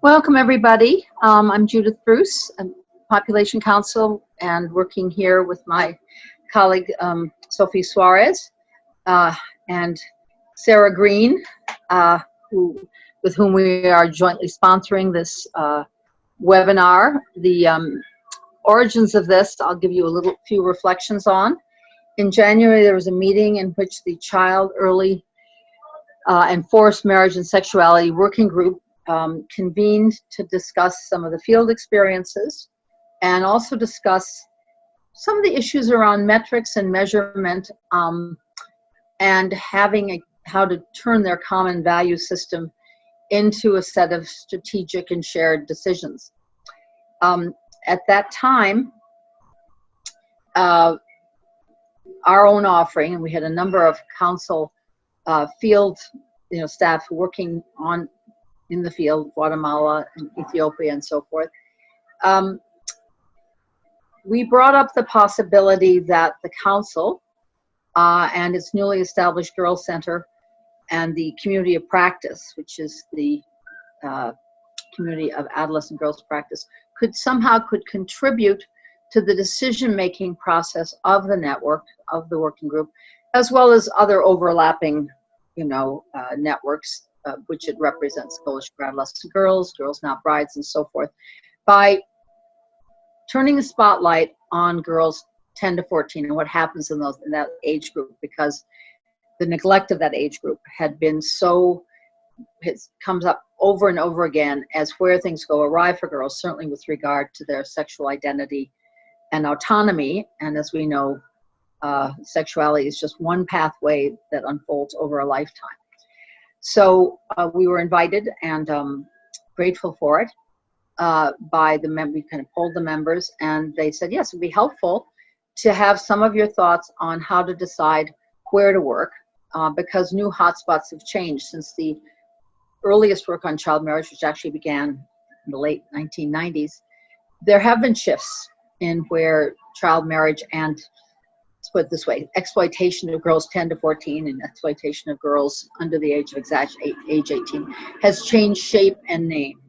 Welcome, everybody. I'm Judith Bruce, a Population Council, and working here with my colleague Sophie Soares and Sarah Green, with whom we are jointly sponsoring this webinar. The origins of this, I'll give you a few reflections on. In January, there was a meeting in which the Child, Early, and Forced Marriage and Sexuality Working Group convened to discuss some of the field experiences and also discuss some of the issues around metrics and measurement and how to turn their common value system into a set of strategic and shared decisions. At that time, our own offering, and we had a number of council field staff working in the field, Guatemala and Ethiopia and so forth. We brought up the possibility that the council and its newly established Girls Center and the community of practice, which is the community of adolescent girls practice, could contribute to the decision-making process of the network, of the working group, as well as other overlapping networks, which it represents, Coalition for Adolescent Girls, Girls Not Brides, and so forth, by turning the spotlight on girls 10 to 14 and what happens in that age group, because the neglect of that age group comes up over and over again as where things go awry for girls, certainly with regard to their sexual identity and autonomy. And as we know, sexuality is just one pathway that unfolds over a lifetime. So we were invited and grateful for it by the members. We kind of polled the members, and they said, yes, it would be helpful to have some of your thoughts on how to decide where to work, because new hotspots have changed since the earliest work on child marriage, which actually began in the late 1990s. There have been shifts in where child marriage and, let's put it this way, exploitation of girls 10 to 14 and exploitation of girls under the age of age 18 has changed shape and name.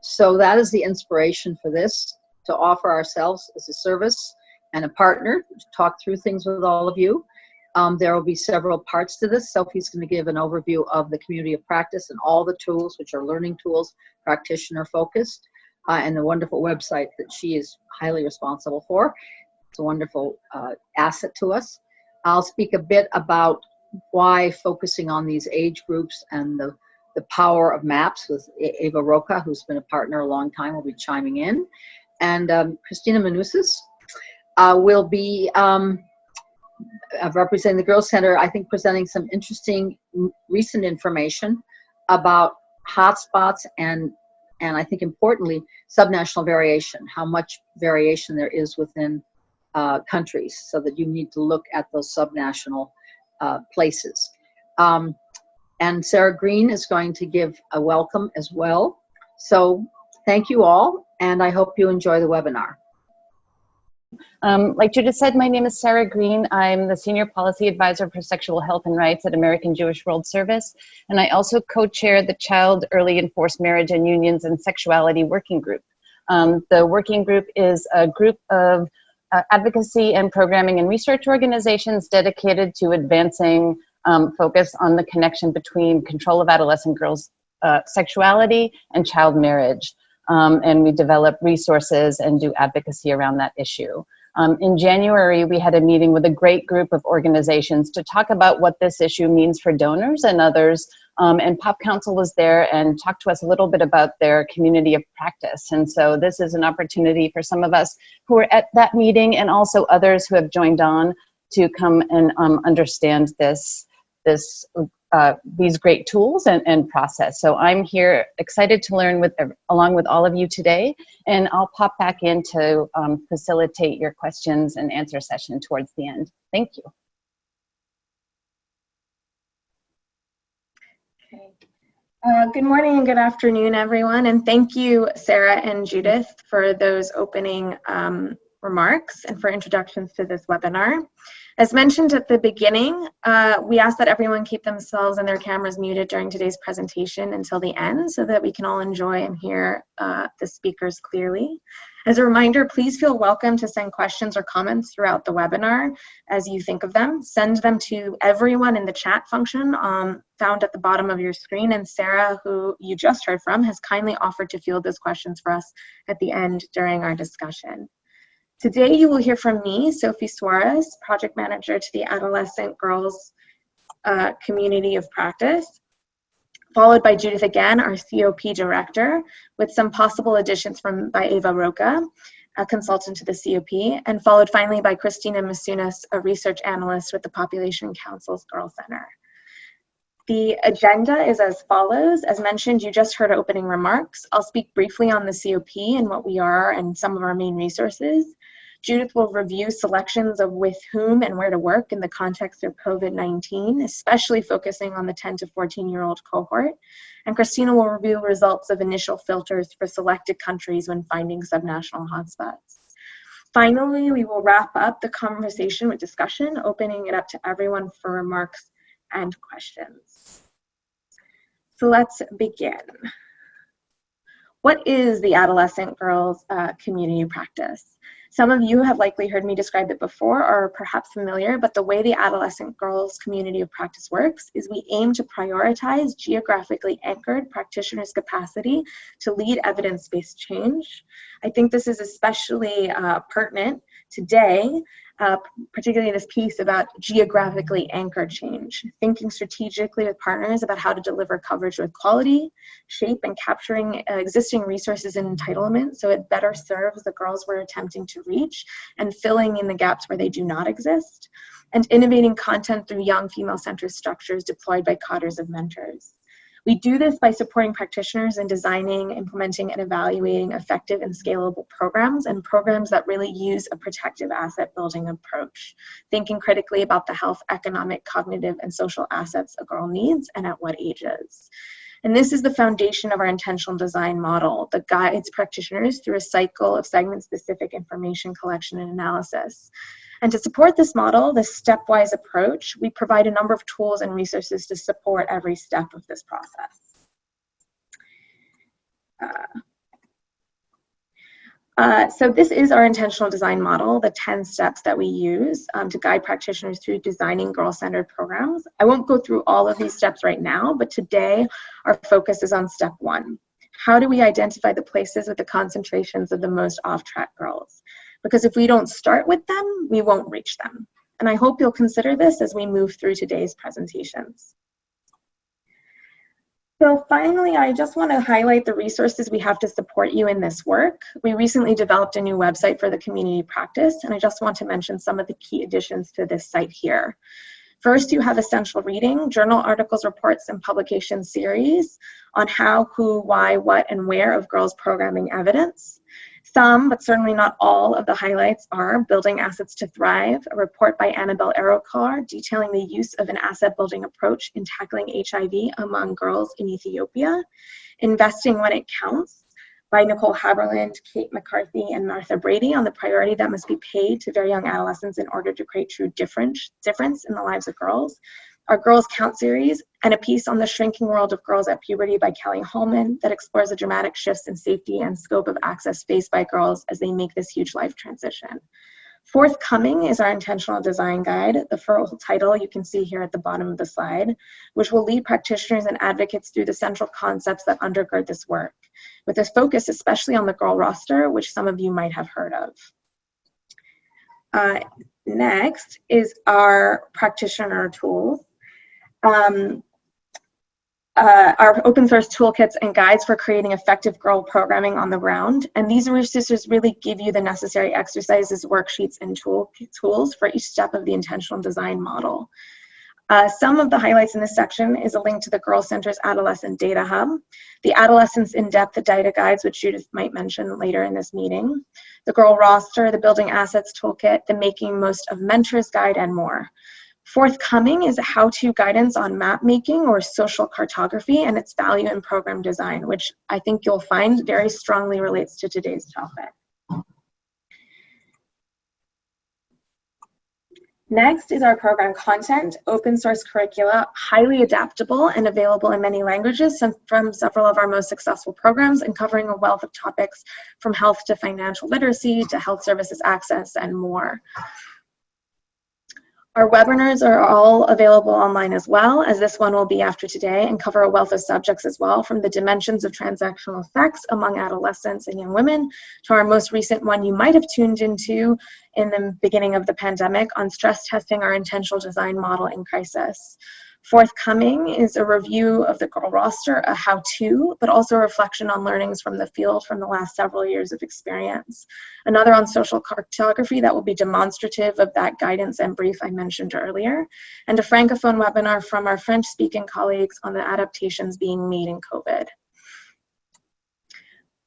So that is the inspiration for this, to offer ourselves as a service and a partner to talk through things with all of you. There will be several parts to this. Sophie's going to give an overview of the community of practice and all the tools, which are learning tools, practitioner focused, and the wonderful website that she is highly responsible for. It's a wonderful asset to us. I'll speak a bit about why focusing on these age groups and the power of maps with Eva Roca, who's been a partner a long time, will be chiming in. And Christina Misunas will be representing the Girls Center, I think, presenting some interesting recent information about hotspots and I think importantly, subnational variation, how much variation there is within countries, so that you need to look at those subnational places. And Sarah Green is going to give a welcome as well. So thank you all, and I hope you enjoy the webinar. Like Judith said, my name is Sarah Green. I'm the Senior Policy Advisor for Sexual Health and Rights at American Jewish World Service, and I also co-chair the Child, Early, and Forced Marriage and Unions and Sexuality Working Group. The working group is a group of advocacy and programming and research organizations dedicated to advancing focus on the connection between control of adolescent girls' sexuality and child marriage. And we develop resources and do advocacy around that issue. In January, we had a meeting with a great group of organizations to talk about what this issue means for donors and others. And Pop Council was there and talked to us a little bit about their community of practice. And so this is an opportunity for some of us who were at that meeting and also others who have joined on to come and understand these great tools and process. So I'm here excited to learn along with all of you today, and I'll pop back in to facilitate your questions and answer session towards the end. Thank you. Okay. Good morning and good afternoon, everyone, and thank you, Sarah and Judith, for those opening remarks and for introductions to this webinar. As mentioned at the beginning, we ask that everyone keep themselves and their cameras muted during today's presentation until the end so that we can all enjoy and hear the speakers clearly. As a reminder, please feel welcome to send questions or comments throughout the webinar as you think of them. Send them to everyone in the chat function found at the bottom of your screen, and Sarah, who you just heard from, has kindly offered to field those questions for us at the end during our discussion. Today you will hear from me, Sophie Soares, Project Manager to the Adolescent Girls Community of Practice, followed by Judith again, our COP Director, with some possible additions by Eva Roca, a consultant to the COP, and followed finally by Christina Misunas, a Research Analyst with the Population Council's Girl Center. The agenda is as follows. As mentioned, you just heard opening remarks. I'll speak briefly on the COP and what we are and some of our main resources. Judith will review selections of with whom and where to work in the context of COVID-19, especially focusing on the 10 to 14-year-old cohort. And Christina will review results of initial filters for selected countries when finding subnational hotspots. Finally, we will wrap up the conversation with discussion, opening it up to everyone for remarks and questions. So let's begin. What is the Adolescent Girls Community Practice? Some of you have likely heard me describe it before or are perhaps familiar, but the way the Adolescent Girls Community of Practice works is we aim to prioritize geographically anchored practitioners' capacity to lead evidence-based change. I think this is especially pertinent today, particularly this piece about geographically anchored change, thinking strategically with partners about how to deliver coverage with quality, shape and capturing existing resources and entitlement so it better serves the girls we're attempting to reach, and filling in the gaps where they do not exist, and innovating content through young female-centered structures deployed by cadres of mentors. We do this by supporting practitioners in designing, implementing, and evaluating effective and scalable programs, and programs that really use a protective asset building approach, thinking critically about the health, economic, cognitive, and social assets a girl needs and at what ages. And this is the foundation of our intentional design model that guides practitioners through a cycle of segment-specific information collection and analysis. And to support this model, this stepwise approach, we provide a number of tools and resources to support every step of this process. So this is our intentional design model, the 10 steps that we use to guide practitioners through designing girl-centered programs. I won't go through all of these steps right now, but today our focus is on step 1. How do we identify the places with the concentrations of the most off-track girls? Because if we don't start with them, we won't reach them. And I hope you'll consider this as we move through today's presentations. So finally, I just want to highlight the resources we have to support you in this work. We recently developed a new website for the community practice, and I just want to mention some of the key additions to this site here. First, you have essential reading, journal articles, reports, and publication series on how, who, why, what, and where of girls' programming evidence. Some, but certainly not all, of the highlights are Building Assets to Thrive, a report by Annabelle Arokar detailing the use of an asset-building approach in tackling HIV among girls in Ethiopia, Investing When It Counts, by Nicole Haberland, Kate McCarthy, and Martha Brady on the priority that must be paid to very young adolescents in order to create true difference in the lives of girls, our Girls Count series, and a piece on the shrinking world of girls at puberty by Kelly Holman that explores the dramatic shifts in safety and scope of access faced by girls as they make this huge life transition. Forthcoming is our intentional design guide, the full title you can see here at the bottom of the slide, which will lead practitioners and advocates through the central concepts that undergird this work, with a focus especially on the girl roster, which some of you might have heard of. Next is our practitioner tools. Our open source toolkits and guides for creating effective girl programming on the ground. And these resources really give you the necessary exercises, worksheets, and tools for each step of the intentional design model. Some of the highlights in this section is a link to the Girl Center's Adolescent Data Hub, the Adolescents In-Depth Data Guides, which Judith might mention later in this meeting, the Girl Roster, the Building Assets Toolkit, the Making Most of Mentors Guide, and more. Forthcoming is a how-to guidance on map making or social cartography and its value in program design, which I think you'll find very strongly relates to today's topic. Next is our program content, open source curricula, highly adaptable and available in many languages from several of our most successful programs and covering a wealth of topics from health to financial literacy to health services access and more. Our webinars are all available online as well, as this one will be after today, and cover a wealth of subjects as well, from the dimensions of transactional effects among adolescents and young women to our most recent one you might have tuned into in the beginning of the pandemic on stress testing our intentional design model in crisis. Forthcoming is a review of the girl roster, a how-to, but also a reflection on learnings from the field from the last several years of experience. Another on social cartography that will be demonstrative of that guidance and brief I mentioned earlier. And a Francophone webinar from our French-speaking colleagues on the adaptations being made in COVID.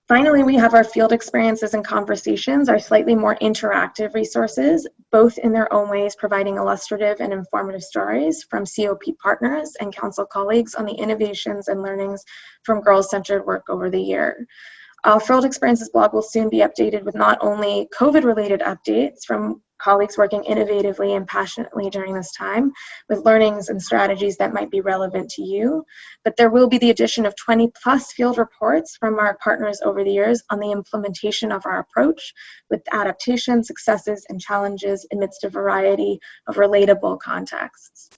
Finally, we have our field experiences and conversations, our slightly more interactive resources, both in their own ways providing illustrative and informative stories from COP partners and council colleagues on the innovations and learnings from girls-centered work over the year. Our field experiences blog will soon be updated with not only COVID-related updates from colleagues working innovatively and passionately during this time with learnings and strategies that might be relevant to you, but there will be the addition of 20+ field reports from our partners over the years on the implementation of our approach with adaptation, successes, and challenges amidst a variety of relatable contexts.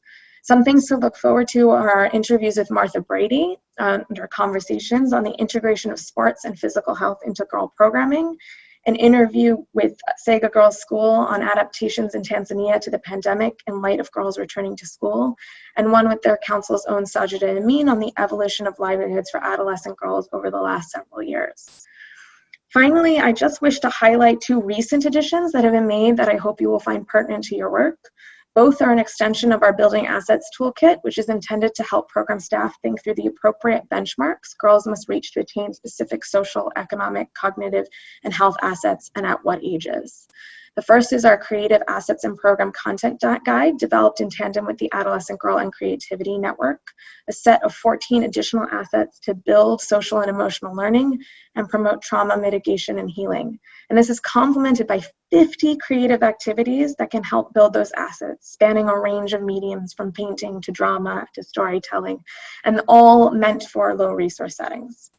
Some things to look forward to are our interviews with Martha Brady and our conversations on the integration of sports and physical health into girl programming, an interview with Sega Girls School on adaptations in Tanzania to the pandemic in light of girls returning to school, and one with their council's own Sajida Amin on the evolution of livelihoods for adolescent girls over the last several years. Finally, I just wish to highlight 2 recent additions that have been made that I hope you will find pertinent to your work. Both are an extension of our Building Assets Toolkit, which is intended to help program staff think through the appropriate benchmarks girls must reach to attain specific social, economic, cognitive, and health assets, and at what ages. The first is our Creative Assets and Program Content Guide, developed in tandem with the Adolescent Girl and Creativity Network, a set of 14 additional assets to build social and emotional learning and promote trauma mitigation and healing. And this is complemented by 50 creative activities that can help build those assets, spanning a range of mediums from painting to drama to storytelling, and all meant for low resource settings.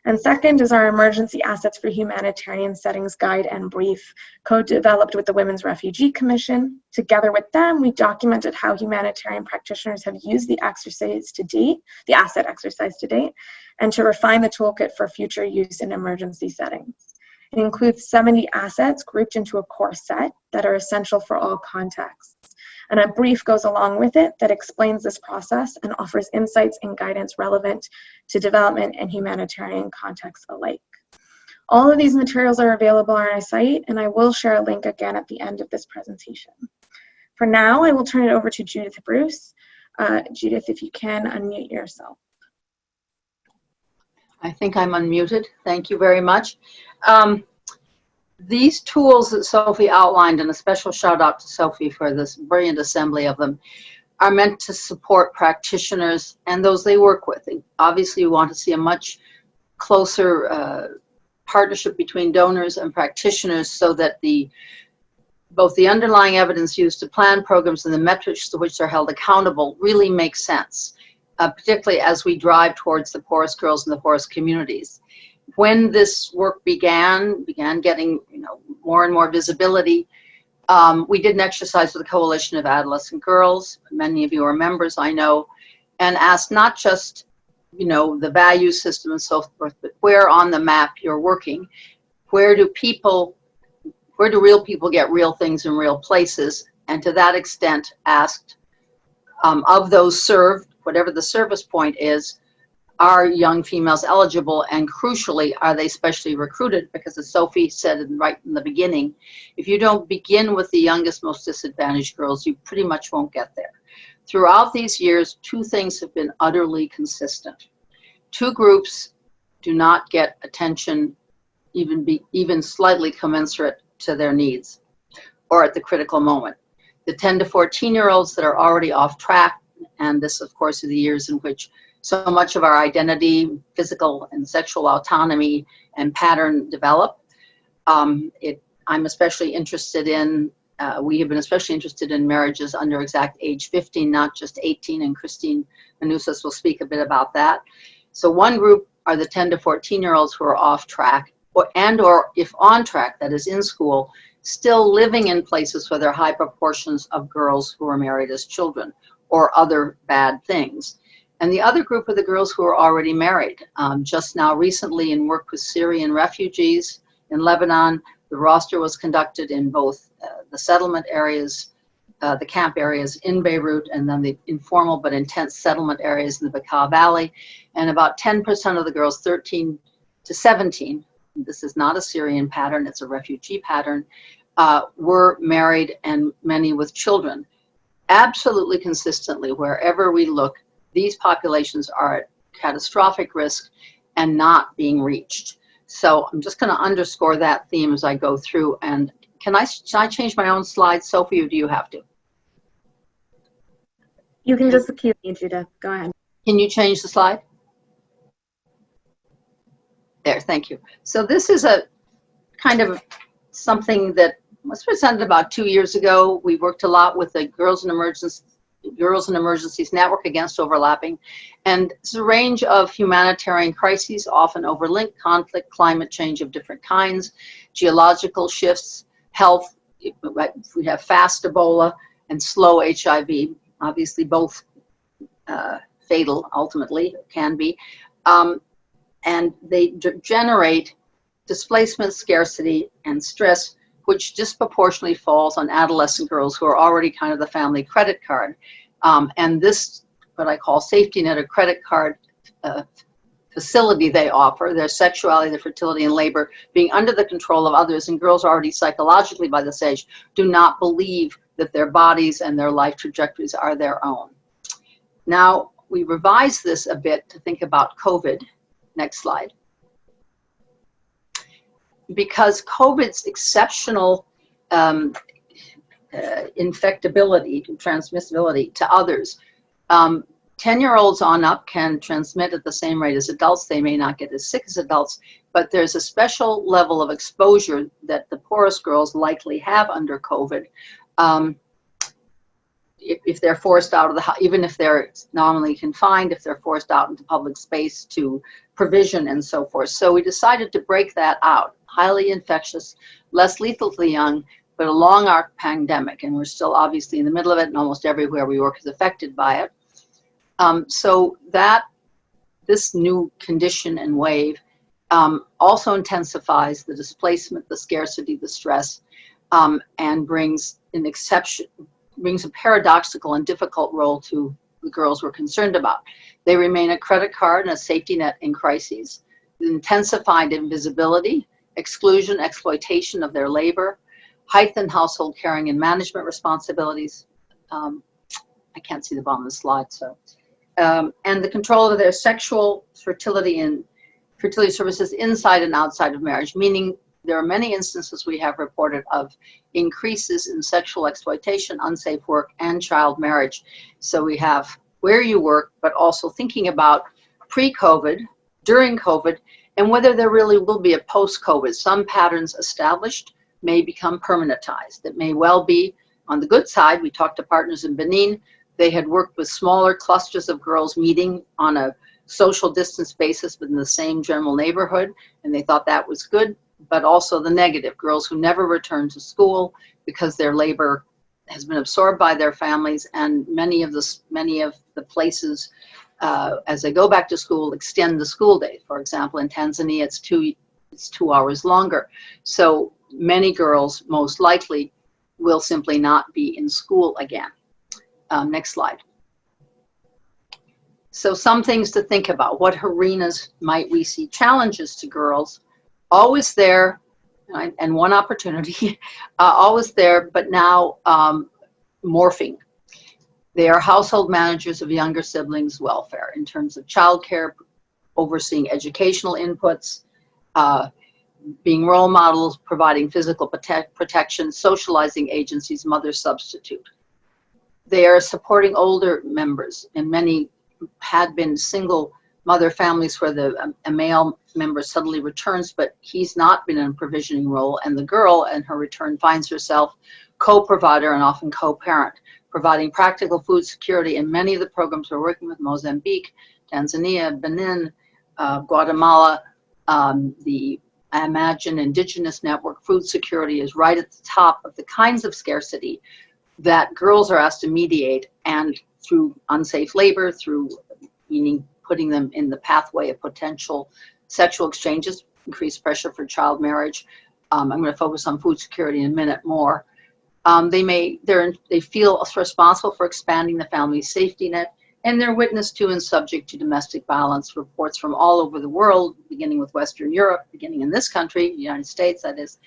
And second is our Emergency Assets for Humanitarian Settings Guide and Brief, co-developed with the Women's Refugee Commission. Together with them, we documented how humanitarian practitioners have used the exercise to date, the asset exercise to date, and to refine the toolkit for future use in emergency settings. It includes 70 assets grouped into a core set that are essential for all contexts. And a brief goes along with it that explains this process and offers insights and guidance relevant to development and humanitarian contexts alike. All of these materials are available on our site, and I will share a link again at the end of this presentation. For now, I will turn it over to Judith Bruce. Judith, if you can unmute yourself. I think I'm unmuted. Thank you very much. These tools that Sophie outlined, and a special shout out to Sophie for this brilliant assembly of them, are meant to support practitioners and those they work with. Obviously, we want to see a much closer partnership between donors and practitioners so that both the underlying evidence used to plan programs and the metrics to which they're held accountable really make sense, particularly as we drive towards the poorest girls in the poorest communities. When this work began getting more and more visibility, we did an exercise with the Coalition of Adolescent Girls. Many of you are members, I know, and asked not just the value system and so forth, but where on the map you're working. Where do real people get real things in real places? And to that extent asked, of those served, whatever the service point is, are young females eligible, and crucially, are they specially recruited? Because as Sophie said right in the beginning, if you don't begin with the youngest, most disadvantaged girls, you pretty much won't get there. Throughout these years, 2 things have been utterly consistent. 2 groups do not get attention even slightly commensurate to their needs or at the critical moment. The 10 to 14-year-olds that are already off track, and this, of course, are the years in which so much of our identity, physical and sexual autonomy and pattern develop. I'm especially interested in we have been especially interested in marriages under exact age 15, not just 18, and Christina Misunas will speak a bit about that. So one group are the 10 to 14-year-olds who are off track, or if on track, that is in school, still living in places where there are high proportions of girls who are married as children or other bad things. And the other group are the girls who are already married. Just now recently, in work with Syrian refugees in Lebanon, the roster was conducted in both the settlement areas, the camp areas in Beirut, and then the informal but intense settlement areas in the Bekaa Valley. And about 10% of the girls, 13 to 17, this is not a Syrian pattern, it's a refugee pattern, were married, and many with children. Absolutely consistently, wherever we look, these populations are at catastrophic risk and not being reached. So I'm just going to underscore that theme as I go through. And should I change my own slides, Sophie, or do you have to? You can just cue me, Judith. Go ahead. Can you change the slide? There, thank you. So this is a kind of something that was presented about 2 years ago. We worked a lot with the Girls in Emergencies Network Against Overlapping. And it's a range of humanitarian crises, often overlinked: conflict, climate change of different kinds, geological shifts, health. We have fast Ebola and slow HIV, obviously both fatal, ultimately, can be. And they generate displacement, scarcity, and stress, which disproportionately falls on adolescent girls who are already kind of the family credit card. And this, what I call safety net or credit card facility they offer, their sexuality, their fertility, and labor being under the control of others, and girls already psychologically by this age do not believe that their bodies and their life trajectories are their own. Now, we revise this a bit to think about COVID. Next slide. Because COVID's exceptional infectability, transmissibility to others, 10-year-olds on up can transmit at the same rate as adults. They may not get as sick as adults, but there's a special level of exposure that the poorest girls likely have under COVID. If they're forced out of the house, even if they're nominally confined, if they're forced out into public space to provision and so forth. So we decided to break that out. Highly infectious, less lethal to the young, but a long arc pandemic, and we're still obviously in the middle of it, and almost everywhere we work is affected by it. So that this new condition and wave also intensifies the displacement, the scarcity, the stress, and brings a paradoxical and difficult role to the girls we're concerned about. They remain a credit card and a safety net in crises, intensified invisibility, exclusion, exploitation of their labor, heightened household caring and management responsibilities. I can't see the bottom of the slide, so. And the control of their sexual fertility and fertility services inside and outside of marriage, meaning there are many instances we have reported of increases in sexual exploitation, unsafe work, and child marriage. So we have where you work, but also thinking about pre-COVID, during COVID, and whether there really will be a post-COVID. Some patterns established may become permanentized. It may well be on the good side. We talked to partners in Benin. They had worked with smaller clusters of girls meeting on a social distance basis within the same general neighborhood, and they thought that was good. But also the negative, girls who never return to school because their labor has been absorbed by their families, and many of the places as they go back to school extend the school day. For example, in Tanzania, it's 2 hours longer. So many girls most likely will simply not be in school again. Next slide. So some things to think about. What arenas might we see challenges to girls? Always there, and one opportunity, always there, but now morphing. They are household managers of younger siblings' welfare in terms of childcare, overseeing educational inputs, being role models, providing physical protection, socializing agencies, mother substitute. They are supporting older members, and many had been single mother families where a male member suddenly returns, but he's not been in a provisioning role, and the girl in her return finds herself co-provider and often co-parent, providing practical food security in many of the programs we're working with: Mozambique, Tanzania, Benin, Guatemala. The Imagine Indigenous Network, food security is right at the top of the kinds of scarcity that girls are asked to mediate, and through unsafe labor, through putting them in the pathway of potential sexual exchanges, increased pressure for child marriage. I'm going to focus on food security in a minute more. They feel responsible for expanding the family safety net, and they're witness to and subject to domestic violence. Reports from all over the world, beginning with Western Europe, beginning in this country, the United States, that is,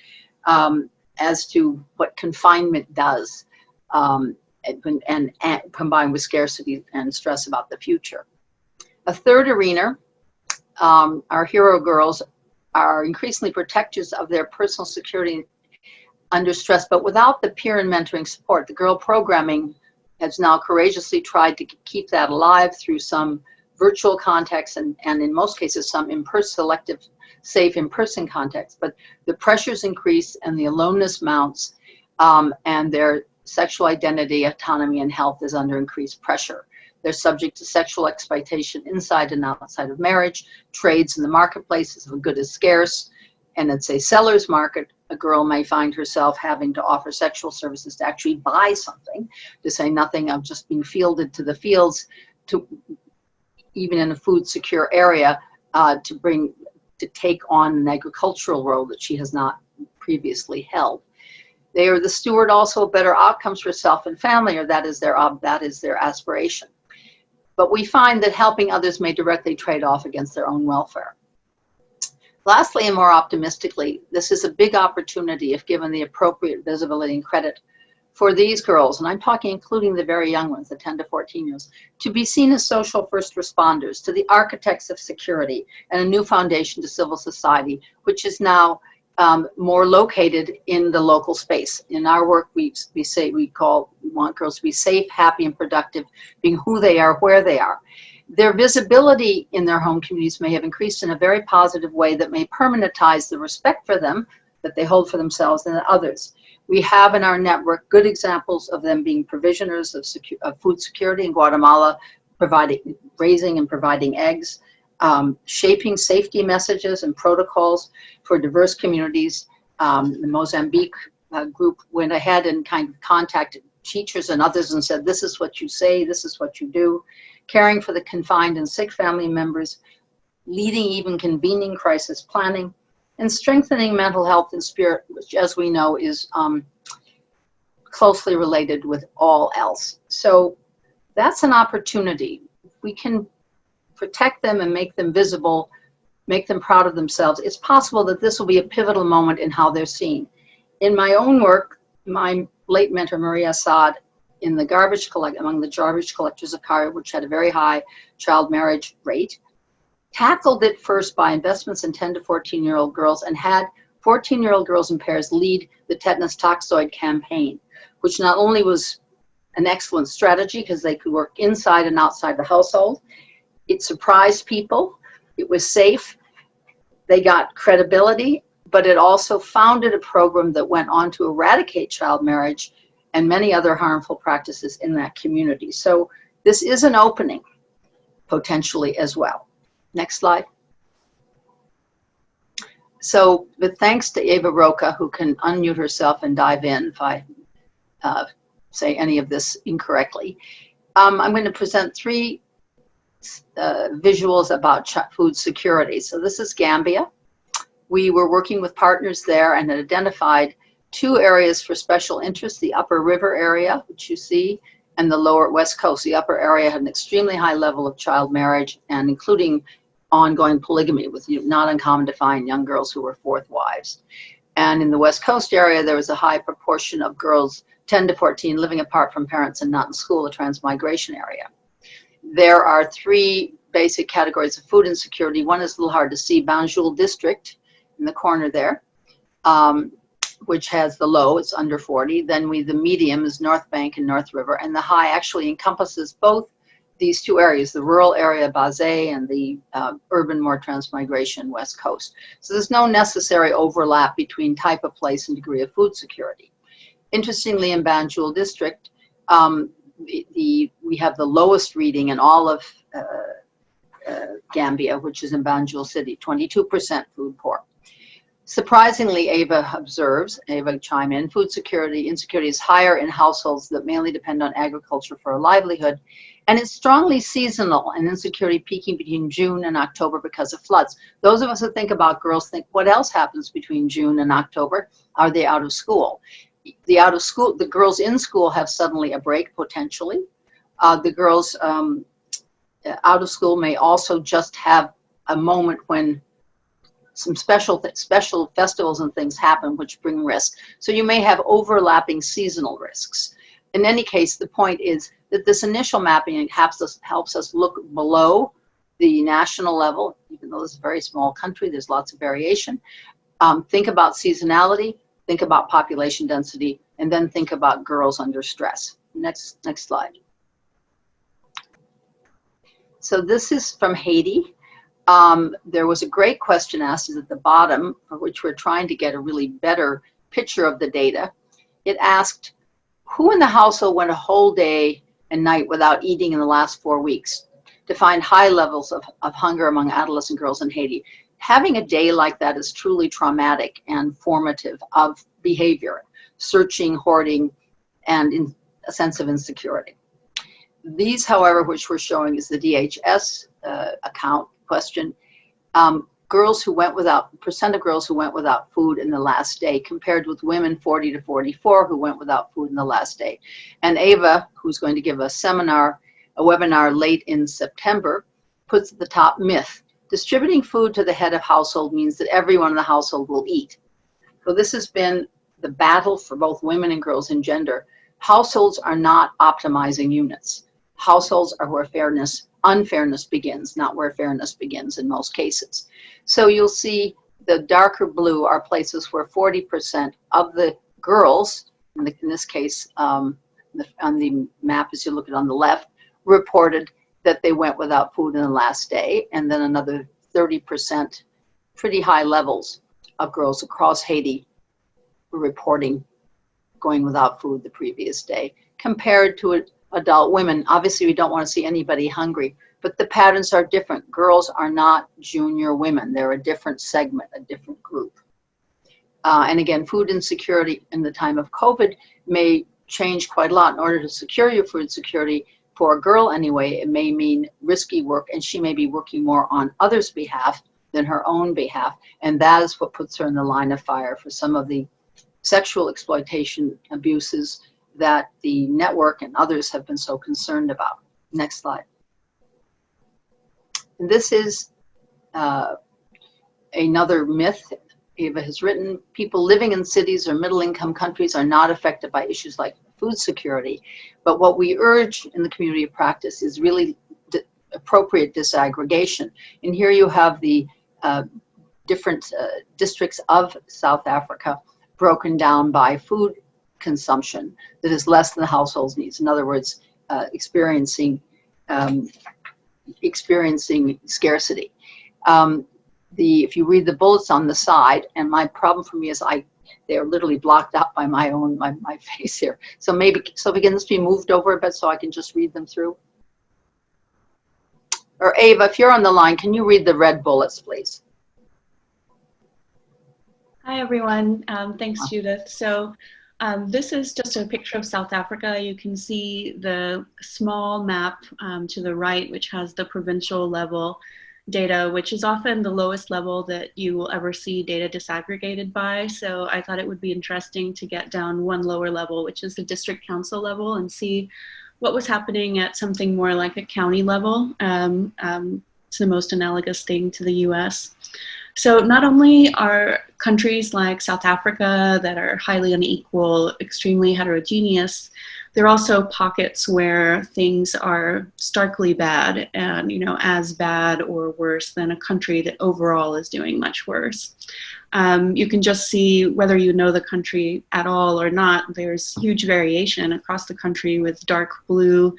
as to what confinement does, and combined with scarcity and stress about the future. A third arena, our hero girls are increasingly protectors of their personal security under stress, but without the peer and mentoring support. The girl programming has now courageously tried to keep that alive through some virtual contexts and in most cases some selective, safe in-person contexts. But the pressures increase and the aloneness mounts, and their sexual identity, autonomy, and health is under increased pressure. They're subject to sexual exploitation inside and outside of marriage. Trades in the marketplaces of good is scarce, and it's a seller's market. A girl may find herself having to offer sexual services to actually buy something, to say nothing of just being fielded to the fields, to even in a food secure area, to take on an agricultural role that she has not previously held. They are the steward also of better outcomes for self and family, or that is their aspiration. But we find that helping others may directly trade off against their own welfare. Lastly, and more optimistically, this is a big opportunity if given the appropriate visibility and credit for these girls, and I'm talking including the very young ones, the 10 to 14-year-olds, to be seen as social first responders, to the architects of security, and a new foundation to civil society, which is now more located in the local space. In our work, we want girls to be safe, happy, and productive, being who they are, where they are. Their visibility in their home communities may have increased in a very positive way that may permanentize the respect for them that they hold for themselves and others. We have in our network good examples of them being provisioners of food security in Guatemala, raising and providing eggs, shaping safety messages and protocols for diverse communities. The Mozambique group went ahead and kind of contacted teachers and others and said, this is what you say, this is what you do. Caring for the confined and sick family members, leading even convening crisis planning, and strengthening mental health and spirit, which, as we know, is closely related with all else. So that's an opportunity. We can protect them and make them visible, make them proud of themselves. It's possible that this will be a pivotal moment in how they're seen. In my own work, my late mentor, Maria Assad, among the garbage collectors of Cairo, which had a very high child marriage rate, tackled it first by investments in 10 to 14-year-old girls and had 14-year-old girls in pairs lead the tetanus toxoid campaign, which not only was an excellent strategy because they could work inside and outside the household, it surprised people, it was safe, they got credibility, but it also founded a program that went on to eradicate child marriage and many other harmful practices in that community. So this is an opening, potentially, as well. Next slide. So, but thanks to Eva Roca, who can unmute herself and dive in if I say any of this incorrectly. I'm going to present three visuals about food security. So this is Gambia. We were working with partners there and had identified two areas for special interest: the upper river area, which you see, and the lower west coast. The upper area had an extremely high level of child marriage, and including ongoing polygamy, with not uncommon to find young girls who were fourth wives. And in the west coast area, there was a high proportion of girls 10 to 14 living apart from parents and not in school, a transmigration area. There are three basic categories of food insecurity. One is a little hard to see, Banjul district in the corner there, which has the low, it's under 40. Then the medium is North Bank and North River, and the high actually encompasses both these two areas, the rural area, Basay, and the urban, more transmigration, West Coast. So there's no necessary overlap between type of place and degree of food security. Interestingly, in Banjul district, we have the lowest reading in all of Gambia, which is in Banjul City, 22% food poor. Surprisingly, Ava observes, Ava chime in, food insecurity is higher in households that mainly depend on agriculture for a livelihood, and it's strongly seasonal, and insecurity peaking between June and October because of floods. Those of us who think about girls think, what else happens between June and October? Are they out of school? The girls in school have suddenly a break, potentially. The girls out of school may also just have a moment when some special festivals and things happen which bring risk. So you may have overlapping seasonal risks. In any case, the point is that this initial mapping helps us look below the national level, even though this is a very small country, there's lots of variation. Think about seasonality, think about population density, and then think about girls under stress. Next slide. So this is from Haiti. There was a great question asked at the bottom, for which we're trying to get a really better picture of the data. It asked, who in the household went a whole day and night without eating in the last 4 weeks, to find high levels of hunger among adolescent girls in Haiti? Having a day like that is truly traumatic and formative of behavior, searching, hoarding, and a sense of insecurity. These, however, which we're showing is the DHS account question, percent of girls who went without food in the last day, compared with women 40 to 44 who went without food in the last day. And Ava, who's going to give a webinar late in September, puts at the top myth. Distributing food to the head of household means that everyone in the household will eat. So this has been the battle for both women and girls in gender. Households are not optimizing units. Households are where unfairness begins, not where fairness begins in most cases. So you'll see the darker blue are places where 40% of the girls, in this case, on the map as you look at on the left, reported that they went without food in the last day, and then another 30%, pretty high levels of girls across Haiti were reporting going without food the previous day, compared to adult women. Obviously, we don't want to see anybody hungry, but the patterns are different. Girls are not junior women. They're a different segment, a different group. And again, food insecurity in the time of COVID may change quite a lot. In order to secure your food security, for a girl anyway, it may mean risky work, and she may be working more on others' behalf than her own behalf. And that is what puts her in the line of fire for some of the sexual exploitation abuses that the network and others have been so concerned about. Next slide. And this is another myth Ava has written. People living in cities or middle-income countries are not affected by issues like food security. But what we urge in the community of practice is really appropriate disaggregation. And here you have the different districts of South Africa broken down by food consumption that is less than the household's needs. In other words, experiencing scarcity. If you read the bullets on the side, and my problem for me is they're literally blocked out by my face here. So maybe, Sophie, can this be moved over a bit so I can just read them through? Or Ava, if you're on the line, can you read the red bullets, please? Hi, everyone. Thanks, Judith. So this is just a picture of South Africa. You can see the small map to the right, which has the provincial level data, which is often the lowest level that you will ever see data disaggregated by. So I thought it would be interesting to get down one lower level, which is the district council level, and see what was happening at something more like a county level. It's the most analogous thing to the US. So not only are countries like South Africa that are highly unequal, extremely heterogeneous, there are also pockets where things are starkly bad and, as bad or worse than a country that overall is doing much worse. You can just see whether you know the country at all or not. There's huge variation across the country, with dark blue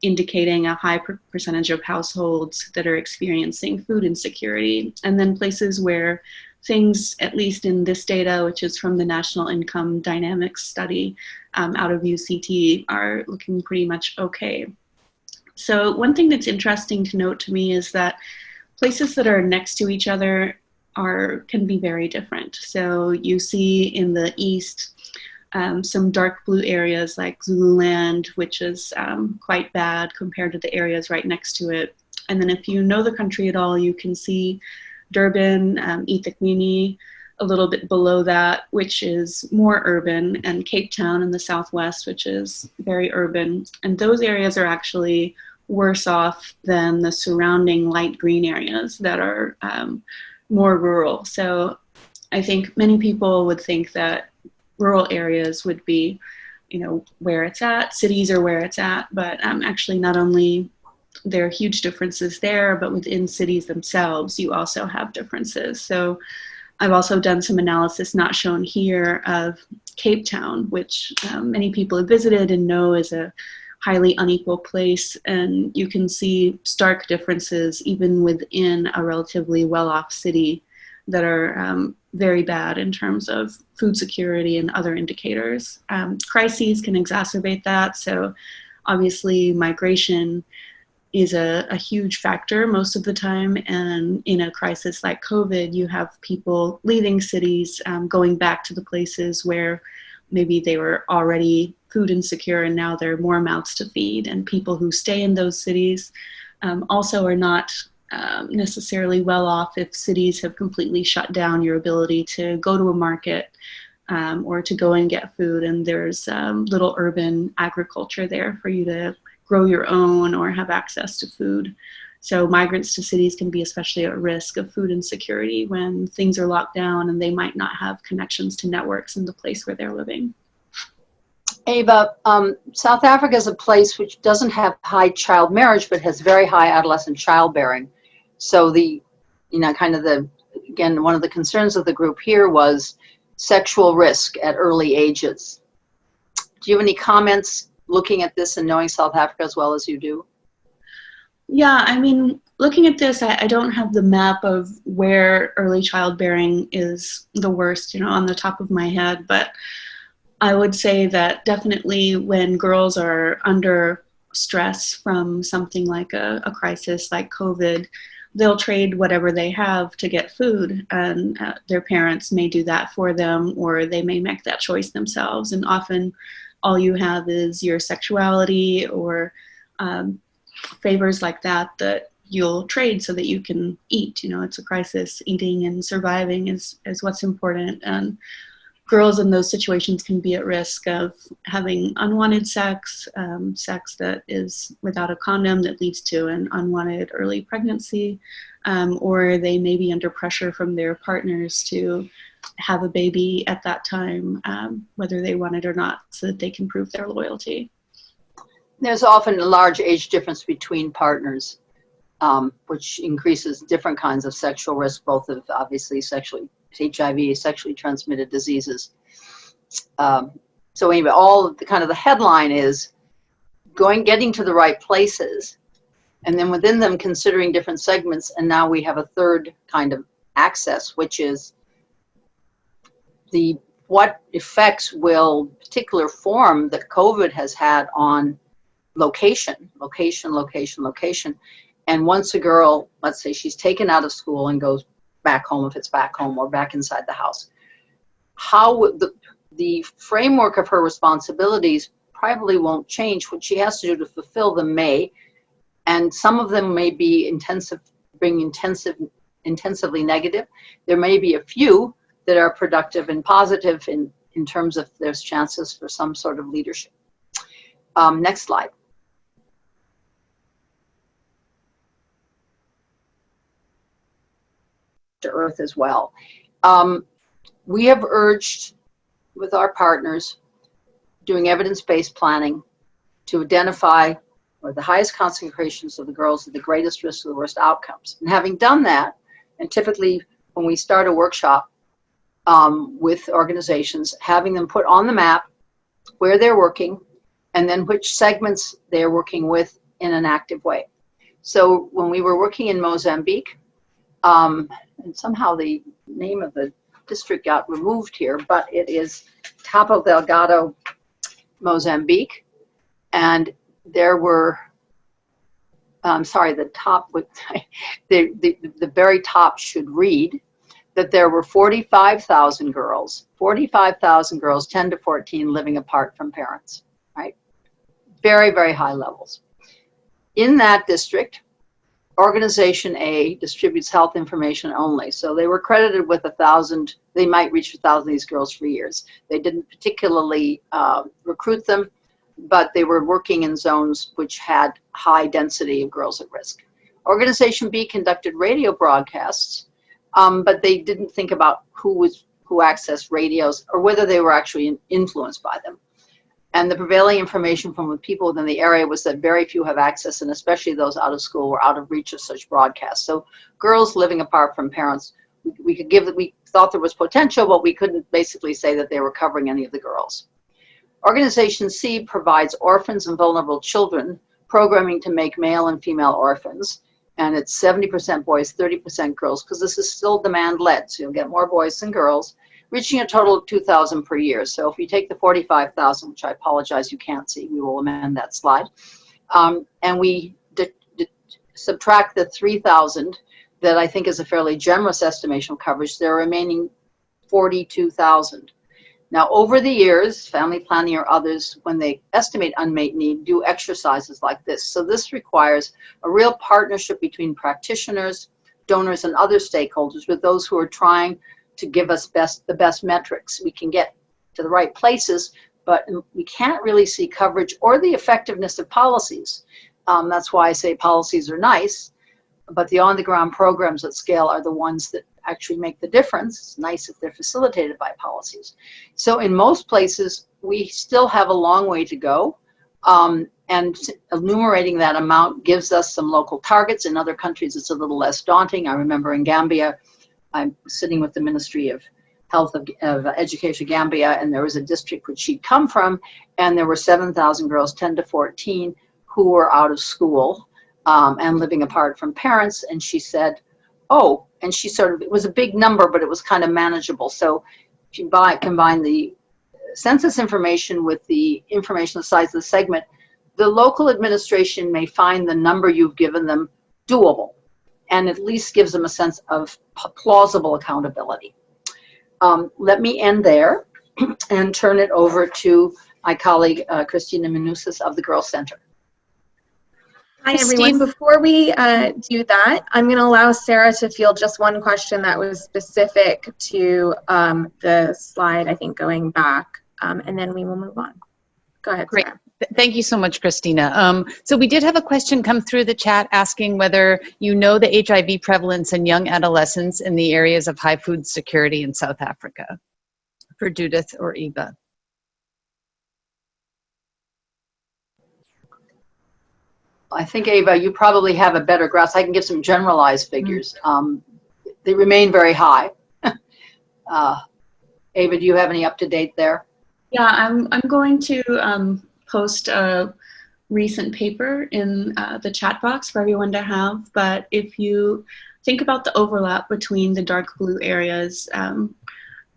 indicating a high percentage of households that are experiencing food insecurity, and then places where things, at least in this data, which is from the National Income Dynamics Study out of UCT, are looking pretty much okay. So one thing that's interesting to note to me is that places that are next to each other can be very different. So you see in the east some dark blue areas like Zululand, which is quite bad compared to the areas right next to it. And then if you know the country at all, you can see Durban, eThekwini, a little bit below that, which is more urban, and Cape Town in the southwest, which is very urban. And those areas are actually worse off than the surrounding light green areas that are more rural. So I think many people would think that rural areas would be, where it's at, cities are where it's at, but actually not only there are huge differences there, but within cities themselves, you also have differences. So I've also done some analysis not shown here of Cape Town, which many people have visited and know is a highly unequal place. And you can see stark differences even within a relatively well-off city that are very bad in terms of food security and other indicators. Crises can exacerbate that. So obviously migration is a huge factor most of the time. And in a crisis like COVID, you have people leaving cities, going back to the places where maybe they were already food insecure and now there are more mouths to feed. And people who stay in those cities also are not necessarily well off if cities have completely shut down your ability to go to a market or to go and get food. And there's little urban agriculture there for you to grow your own or have access to food. So migrants to cities can be especially at risk of food insecurity when things are locked down and they might not have connections to networks in the place where they're living. Ava, South Africa is a place which doesn't have high child marriage, but has very high adolescent childbearing. So again, one of the concerns of the group here was sexual risk at early ages. Do you have any comments looking at this and knowing South Africa as well as you do? Yeah, I mean, looking at this, I don't have the map of where early childbearing is the worst, on the top of my head, but I would say that definitely when girls are under stress from something like a crisis like COVID, they'll trade whatever they have to get food, and their parents may do that for them, or they may make that choice themselves. And often all you have is your sexuality or favors like that you'll trade so that you can eat. It's a crisis. Eating and surviving is what's important. And girls in those situations can be at risk of having unwanted sex, sex that is without a condom that leads to an unwanted early pregnancy, or they may be under pressure from their partners to have a baby at that time, whether they want it or not, so that they can prove their loyalty. There's often a large age difference between partners, which increases different kinds of sexual risk, both of obviously HIV, sexually transmitted diseases. So anyway, all of the headline is getting to the right places, and then within them considering different segments. And now we have a third kind of access, which is what effects will particular form that COVID has had on location. And once a girl, let's say she's taken out of school and goes back home, if it's back home or back inside the house, how the framework of her responsibilities probably won't change. What she has to do to fulfill them may, and some of them may be intensively negative. There may be a few that are productive and positive in terms of there's chances for some sort of leadership. Next slide. To Earth as well. We have urged with our partners doing evidence-based planning to identify where the highest concentrations of the girls at the greatest risk of the worst outcomes. And having done that, and typically when we start a workshop with organizations, having them put on the map where they're working and then which segments they're working with in an active way. So when we were working in Mozambique, and somehow the name of the district got removed here, but it is Cabo Delgado, Mozambique. And there were, the top, the very top should read that there were 45,000 girls, 10 to 14, living apart from parents, right? Very, very high levels. In that district, Organization A distributes health information only. So they were credited with 1,000, they might reach 1,000 of these girls for years. They didn't particularly recruit them, but they were working in zones which had high density of girls at risk. Organization B conducted radio broadcasts, but they didn't think about who accessed radios or whether they were actually influenced by them. And the prevailing information from the people within the area was that very few have access, and especially those out of school were out of reach of such broadcasts. So girls living apart from parents, we thought there was potential, but we couldn't basically say that they were covering any of the girls. Organization C provides orphans and vulnerable children programming to make male and female orphans. And it's 70% boys, 30% girls, because this is still demand-led. So you'll get more boys than girls, reaching a total of 2,000 per year. So if you take the 45,000, which I apologize you can't see, we will amend that slide, and we subtract the 3,000 that I think is a fairly generous estimation of coverage, there are remaining 42,000. Now, over the years, family planning or others, when they estimate unmet need, do exercises like this. So this requires a real partnership between practitioners, donors, and other stakeholders with those who are trying to give us the best metrics. We can get to the right places, but we can't really see coverage or the effectiveness of policies. That's why I say policies are nice, but the on-the-ground programs at scale are the ones that actually make the difference. It's nice if they're facilitated by policies. So in most places, we still have a long way to go. And enumerating that amount gives us some local targets. In other countries, it's a little less daunting. I remember in Gambia, I'm sitting with the Ministry of Health of Education Gambia, and there was a district which she'd come from, and there were 7,000 girls, 10 to 14, who were out of school and living apart from parents. And she said, oh, and she it was a big number, but it was kind of manageable. So if you combine the census information with the information the size of the segment, the local administration may find the number you've given them doable, and at least gives them a sense of plausible accountability. Let me end there and turn it over to my colleague, Christina Misunas of the Girls Center. Hi, everyone. Before we do that, I'm going to allow Sarah to field just one question that was specific to the slide, I think, going back, and then we will move on. Go ahead, Great. Sarah. Thank you so much, Christina. So we did have a question come through the chat asking whether you know the HIV prevalence in young adolescents in the areas of high food security in South Africa, for Judith or Eva. I think, Ava, you probably have a better grasp. I can give some generalized figures. They remain very high. Ava, do you have any up-to-date there? Yeah, I'm going to post a recent paper in the chat box for everyone to have. But if you think about the overlap between the dark blue areas,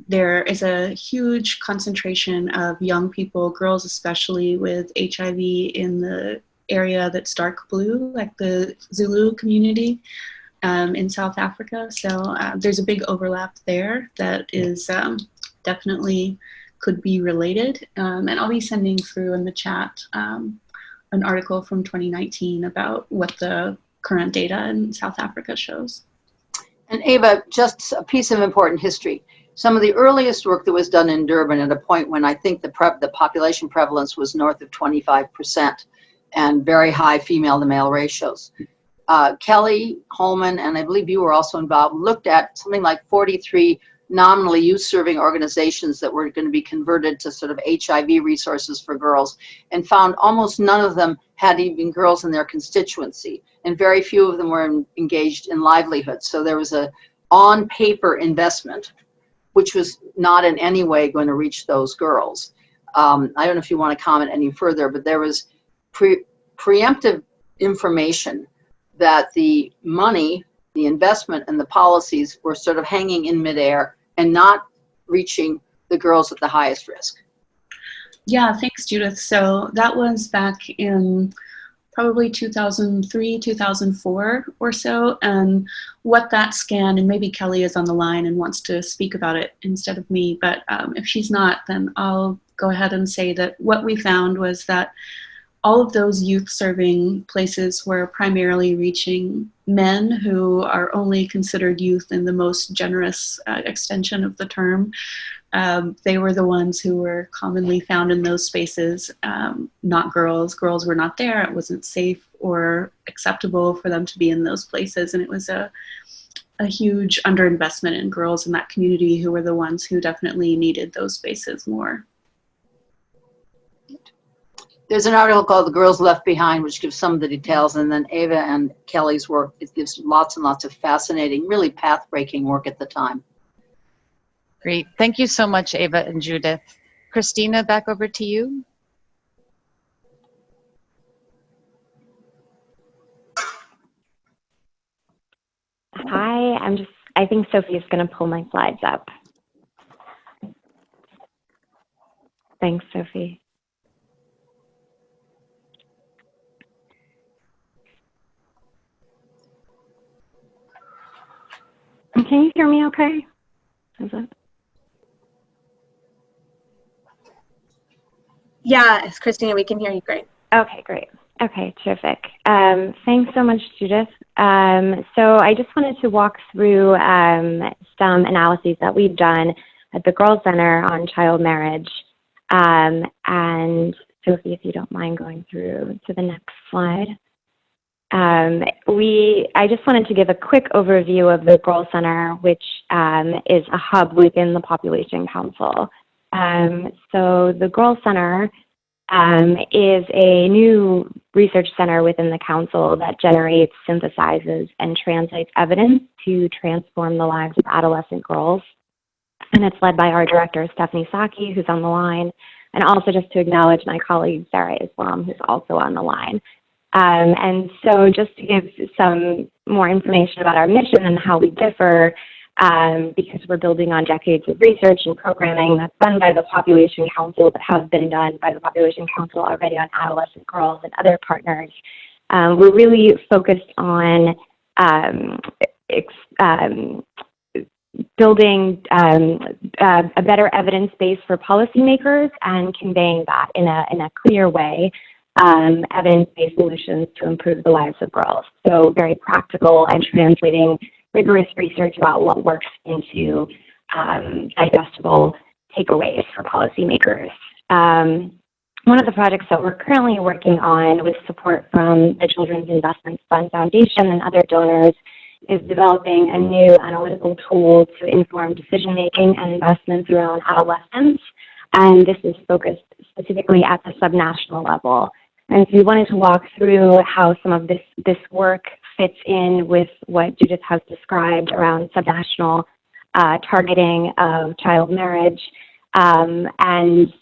there is a huge concentration of young people, girls especially, with HIV in the area that's dark blue, like the Zulu community in South Africa. So there's a big overlap there that is definitely could be related. And I'll be sending through in the chat an article from 2019 about what the current data in South Africa shows. And Ava, just a piece of important history. Some of the earliest work that was done in Durban at a point when I think the population prevalence was north of 25%. And very high female to male ratios. Kelly Holman, and I believe you were also involved, looked at something like 43 nominally youth-serving organizations that were going to be converted to sort of HIV resources for girls, and found almost none of them had even girls in their constituency, and very few of them were engaged in livelihood. So there was a on-paper investment, which was not in any way going to reach those girls. I don't know if you want to comment any further, but there was preemptive information that the money the investment and the policies were sort of hanging in midair and not reaching the girls at the highest risk? Yeah, thanks, Judith. So that was back in probably 2003, 2004 or so. And what that scan, and maybe Kelly is on the line and wants to speak about it instead of me, but if she's not, then I'll go ahead and say that what we found was that all of those youth serving places were primarily reaching men who are only considered youth in the most generous extension of the term. They were the ones who were commonly found in those spaces, not girls. Girls were not there. It wasn't safe or acceptable for them to be in those places. And it was a huge underinvestment in girls in that community, who were the ones who definitely needed those spaces more. There's an article called The Girls Left Behind, which gives some of the details, and then Ava and Kelly's work. It gives lots and lots of fascinating, really path-breaking work at the time. Great. Thank you so much, Ava and Judith. Christina, back over to you. Hi, I think Sophie is going to pull my slides up. Thanks, Sophie. Can you hear me okay? Is it? Yeah, it's Christina, we can hear you great. Okay, great. Okay, terrific. Thanks so much, Judith. So I just wanted to walk through some analyses that we've done at the Girls Center on child marriage. And Sophie, if you don't mind going through to the next slide. I just wanted to give a quick overview of the Girls Center, which is a hub within the Population Council. So the Girls Center is a new research center within the council that generates, synthesizes, and translates evidence to transform the lives of adolescent girls. And it's led by our director, Stephanie Saki, who's on the line, and also just to acknowledge my colleague, Sarah Islam, who's also on the line. And so just to give some more information about our mission and how we differ, because we're building on decades of research and programming that's done by the Population Council, that has been done by the Population Council already on adolescent girls and other partners. We're really focused on building a better evidence base for policymakers and conveying that in a clear way. Evidence-based solutions to improve the lives of girls. So very practical and translating rigorous research about what works into digestible takeaways for policymakers. One of the projects that we're currently working on with support from the Children's Investment Fund Foundation and other donors is developing a new analytical tool to inform decision-making and investments around adolescents. And this is focused specifically at the subnational level. And so we wanted to walk through how some of this work fits in with what Judith has described around subnational targeting of child marriage, and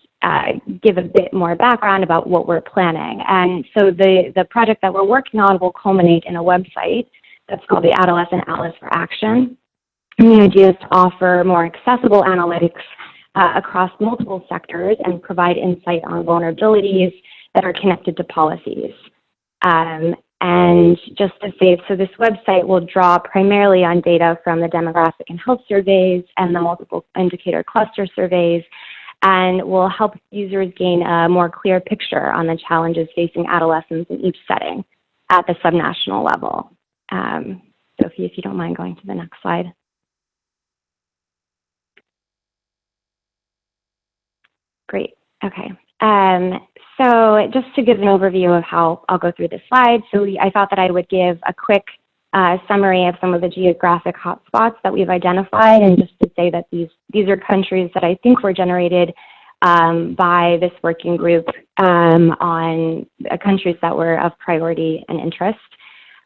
give a bit more background about what we're planning. And so the project that we're working on will culminate in a website that's called the Adolescent Atlas for Action. And the idea is to offer more accessible analytics across multiple sectors and provide insight on vulnerabilities that are connected to policies. And just to say, so this website will draw primarily on data from the demographic and health surveys and the multiple indicator cluster surveys, and will help users gain a more clear picture on the challenges facing adolescents in each setting at the subnational level. Sophie, if you don't mind going to the next slide. Great, okay. So just to give an overview of how I'll go through this slide, so I thought that I would give a quick summary of some of the geographic hotspots that we've identified, and just to say that these are countries that I think were generated by this working group on countries that were of priority and interest.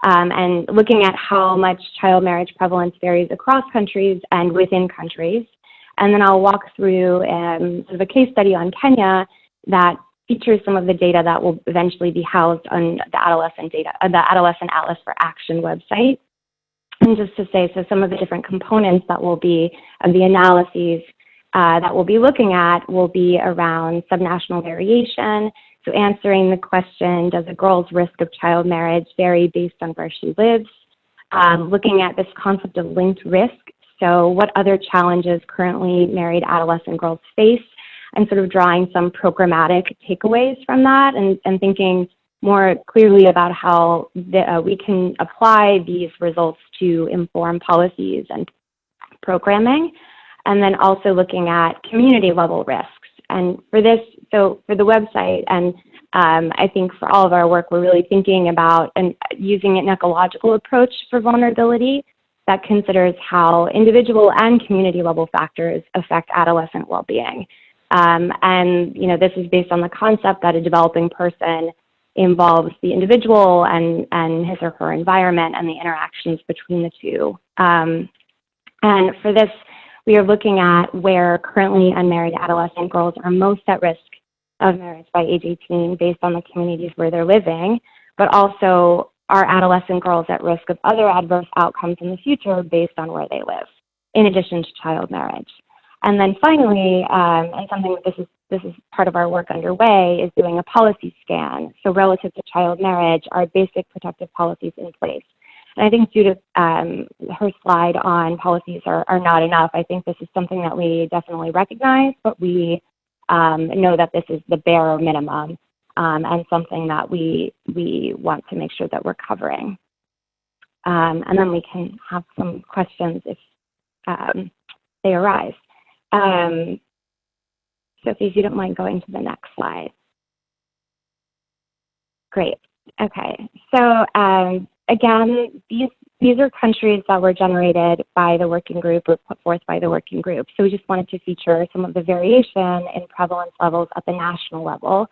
And looking at how much child marriage prevalence varies across countries and within countries. And then I'll walk through sort of a case study on Kenya that features some of the data that will eventually be housed on the Adolescent Atlas for Action website. And just to say, so some of the different components that will be of the analyses that we'll be looking at will be around subnational variation. So answering the question, does a girl's risk of child marriage vary based on where she lives? Looking at this concept of linked risk. So what other challenges currently married adolescent girls face, and sort of drawing some programmatic takeaways from that, and thinking more clearly about how we can apply these results to inform policies and programming. And then also looking at community level risks. And for this, so for the website, and I think for all of our work, we're really thinking about and using an ecological approach for vulnerability that considers how individual and community level factors affect adolescent well-being. And this is based on the concept that a developing person involves the individual and his or her environment and the interactions between the two. And for this, we are looking at where currently unmarried adolescent girls are most at risk of marriage by age 18 based on the communities where they're living, but also are adolescent girls at risk of other adverse outcomes in the future based on where they live, in addition to child marriage. And then finally, and something that this is part of our work underway, is doing a policy scan. So relative to child marriage, are basic protective policies in place? And I think Judith, her slide on policies are not enough. I think this is something that we definitely recognize, but we know that this is the bare minimum and something that we want to make sure that we're covering. And then we can have some questions if they arise. Sophie, if you don't mind going to the next slide. Great. Okay. So again, these are countries that were generated by the working group or put forth by the working group. So we just wanted to feature some of the variation in prevalence levels at the national level,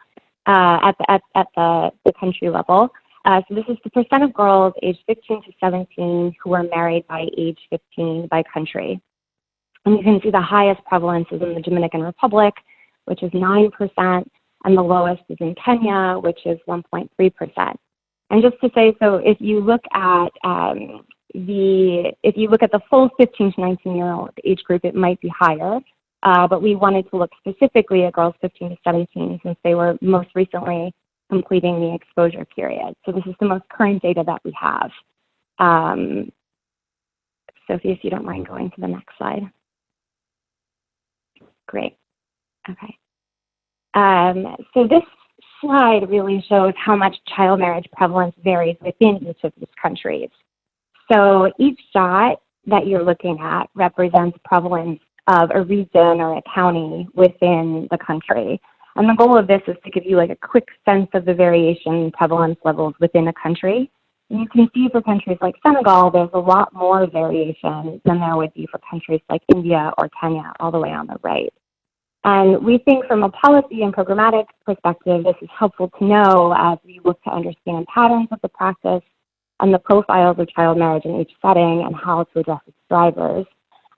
at the country level. So this is the percent of girls aged 15 to 17 who were married by age 15 by country. And you can see the highest prevalence is in the Dominican Republic, which is 9%, and the lowest is in Kenya, which is 1.3%. And just to say, so if you look at the full 15 to 19-year-old age group, it might be higher. But we wanted to look specifically at girls 15 to 17 since they were most recently completing the exposure period. So this is the most current data that we have. Sophie, if you don't mind going to the next slide. Great. Okay. So this slide really shows how much child marriage prevalence varies within each of these countries. So each dot that you're looking at represents prevalence of a region or a county within the country. And the goal of this is to give you like a quick sense of the variation in prevalence levels within a country. And you can see for countries like Senegal, there's a lot more variation than there would be for countries like India or Kenya, all the way on the right. And we think from a policy and programmatic perspective, this is helpful to know as we look to understand patterns of the practice and the profiles of child marriage in each setting and how to address its drivers.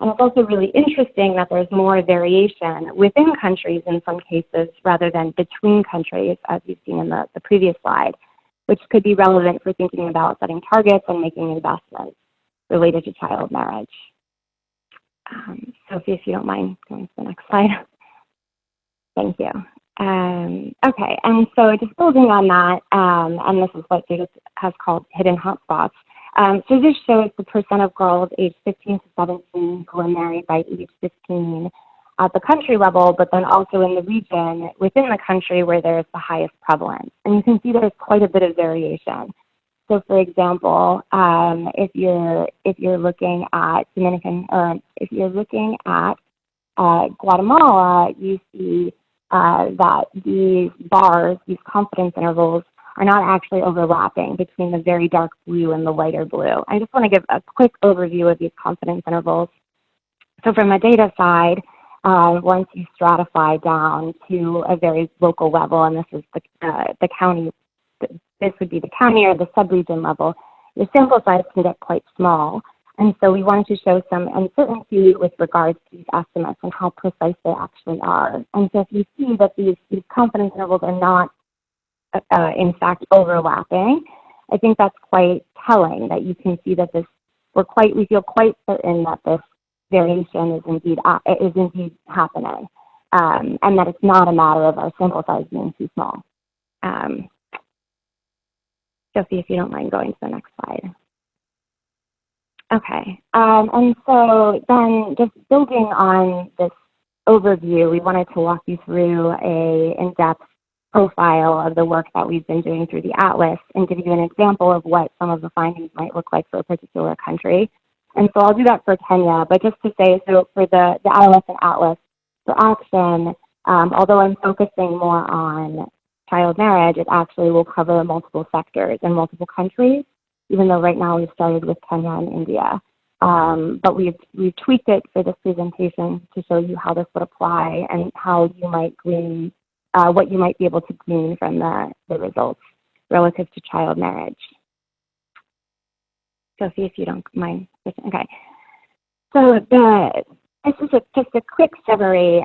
And it's also really interesting that there's more variation within countries in some cases rather than between countries, as you've seen in the previous slide, which could be relevant for thinking about setting targets and making investments related to child marriage. Sophie, if you don't mind going to the next slide. Thank you. Okay, and so just building on that, and this is what Judith has called hidden hotspots. So this shows the percent of girls aged 15 to 17 who are married by age 15 at the country level, but then also in the region within the country where there's the highest prevalence. And you can see there's quite a bit of variation. So for example, if you're looking at Dominican, or if you're looking at Guatemala, you see that these bars, these confidence intervals, are not actually overlapping between the very dark blue and the lighter blue. I just want to give a quick overview of these confidence intervals. So from a data side, once you stratify down to a very local level, and this is the county, this would be the county or the subregion level, the sample size can get quite small. And so we wanted to show some uncertainty with regards to these estimates and how precise they actually are. And so if you see that these confidence intervals are not, in fact, overlapping, I think that's quite telling, that you can see that this we feel quite certain that this variation is indeed happening, and that it's not a matter of our sample size being too small. Sophie, if you don't mind going to the next slide. Okay, and so then just building on this overview, we wanted to walk you through a in-depth profile of the work that we've been doing through the Atlas and give you an example of what some of the findings might look like for a particular country. And so I'll do that for Kenya, but just to say, so for the Adolescent Atlas for Action, although I'm focusing more on child marriage, it actually will cover multiple sectors and multiple countries, even though right now we've started with Kenya and India. But we've tweaked it for this presentation to show you how this would apply and how you might glean, what you might be able to glean from the results relative to child marriage. Sophie, if you don't mind. Okay. So this is just a quick summary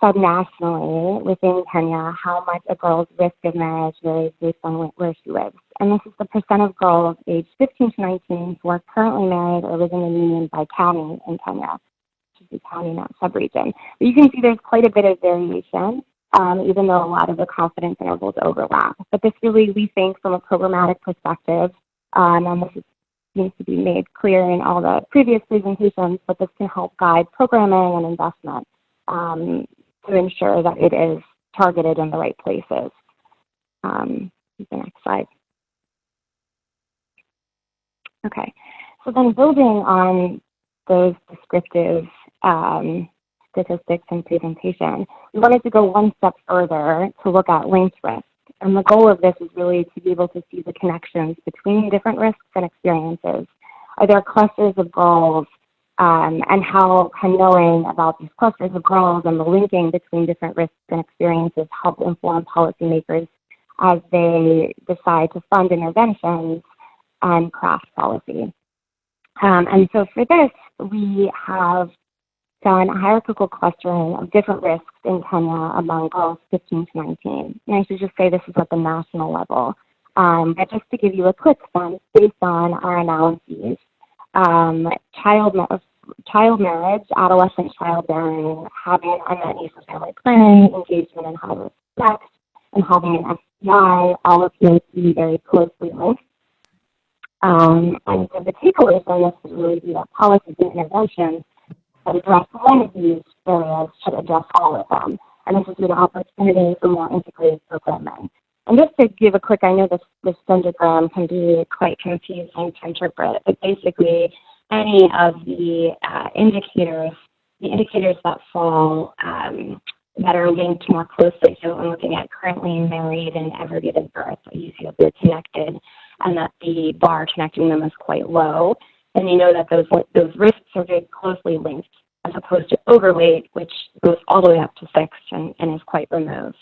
subnationally within Kenya, how much a girl's risk of marriage varies based on where she lives. And this is the percent of girls aged 15 to 19 who are currently married or living in union by county in Kenya, which is the county, not sub-region. But you can see there's quite a bit of variation, even though a lot of the confidence intervals overlap. But this really, we think, from a programmatic perspective, and this needs to be made clear in all the previous presentations, but this can help guide programming and investment to ensure that it is targeted in the right places. The next slide. Okay, so then building on those descriptive statistics and presentation, we wanted to go one step further to look at linked risk. And the goal of this is really to be able to see the connections between different risks and experiences. Are there clusters of girls, and how can knowing about these clusters of girls and the linking between different risks and experiences help inform policymakers as they decide to fund interventions and craft policy. And so for this, we have done a hierarchical clustering of different risks in Kenya among girls 15 to 19. And I should just say this is at the national level. But just to give you a quick sense, based on our analyses, child marriage, adolescent childbearing, having unmet needs for family planning, engagement in high-risk sex, and having an STI all appear to be very closely linked. And so the takeaway from this is really that policies and interventions that address one of these areas should address all of them. And this is an opportunity for more integrated programming. And just to give a quick, I know this diagram can be quite confusing to interpret, but basically any of the indicators that fall, that are linked more closely. So I'm looking at currently married and ever given birth. So you see that they're connected and that the bar connecting them is quite low. And you know that those risks are very closely linked as opposed to overweight, which goes all the way up to 6 and is quite removed.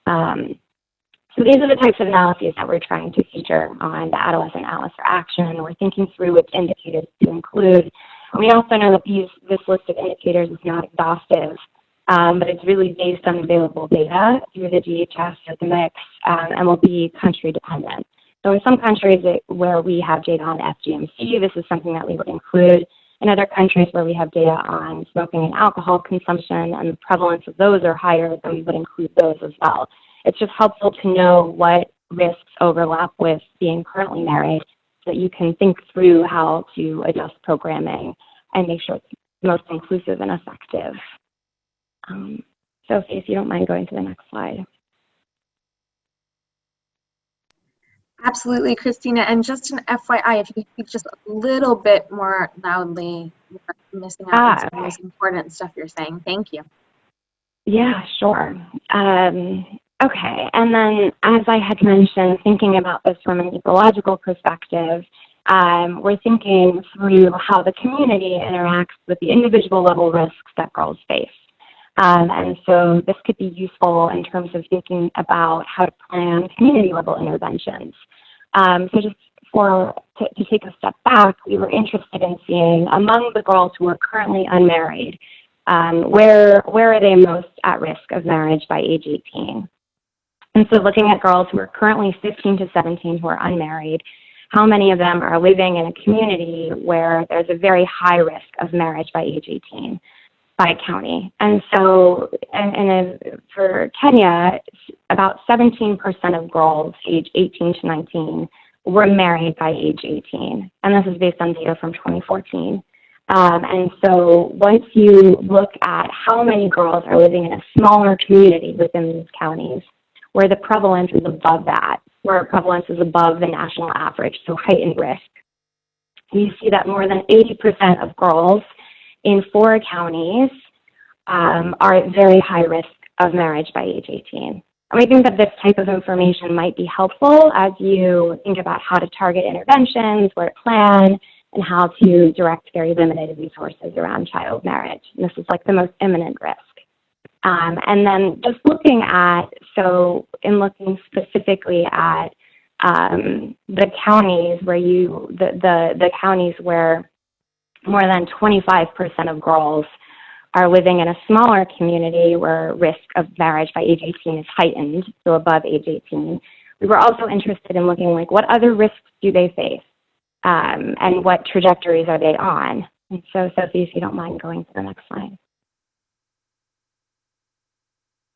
So these are the types of analyses that we're trying to feature on the Adolescent Atlas for Action. We're thinking through which indicators to include. And we also know that this list of indicators is not exhaustive, but it's really based on available data through the GHS or the mix, and will be country dependent. So in some countries where we have data on FGMC, this is something that we would include. In other countries where we have data on smoking and alcohol consumption and the prevalence of those are higher, then we would include those as well. It's just helpful to know what risks overlap with being currently married so that you can think through how to adjust programming and make sure it's most inclusive and effective. Sophie, if you don't mind going to the next slide. Absolutely, Christina. And just an FYI, if you could speak just a little bit more loudly, we're missing out on some of this important stuff you're saying. Thank you. Yeah, sure. Okay, and then as I had mentioned, thinking about this from an ecological perspective, we're thinking through how the community interacts with the individual level risks that girls face. And so this could be useful in terms of thinking about how to plan community level interventions. So just to take a step back, we were interested in seeing among the girls who are currently unmarried, where are they most at risk of marriage by age 18? And so looking at girls who are currently 15 to 17 who are unmarried, how many of them are living in a community where there's a very high risk of marriage by age 18 by county. And so for Kenya, about 17% of girls age 18 to 19 were married by age 18. And this is based on data from 2014. And so once you look at how many girls are living in a smaller community within these counties, where the prevalence is above that, where prevalence is above the national average, so heightened risk, you see that more than 80% of girls in 4 counties are at very high risk of marriage by age 18. And we think that this type of information might be helpful as you think about how to target interventions, where to plan, and how to direct very limited resources around child marriage. And this is like the most imminent risk. And then just looking at, so in looking specifically at the counties where the counties where more than 25% of girls are living in a smaller community where risk of marriage by age 18 is heightened, so above age 18. We were also interested in looking like what other risks do they face and what trajectories are they on. And so Sophie, if you don't mind going to the next slide.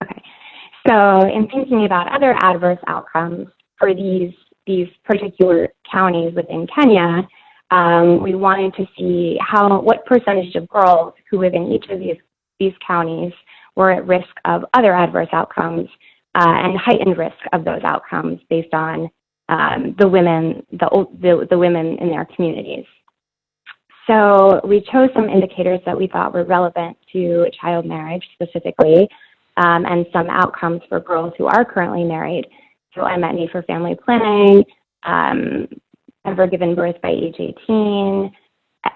Okay, so in thinking about other adverse outcomes for these particular counties within Kenya, we wanted to see what percentage of girls who live in each of these counties were at risk of other adverse outcomes and heightened risk of those outcomes based on the women in their communities. So we chose some indicators that we thought were relevant to child marriage specifically, and some outcomes for girls who are currently married. So unmet need for family planning, ever given birth by age 18,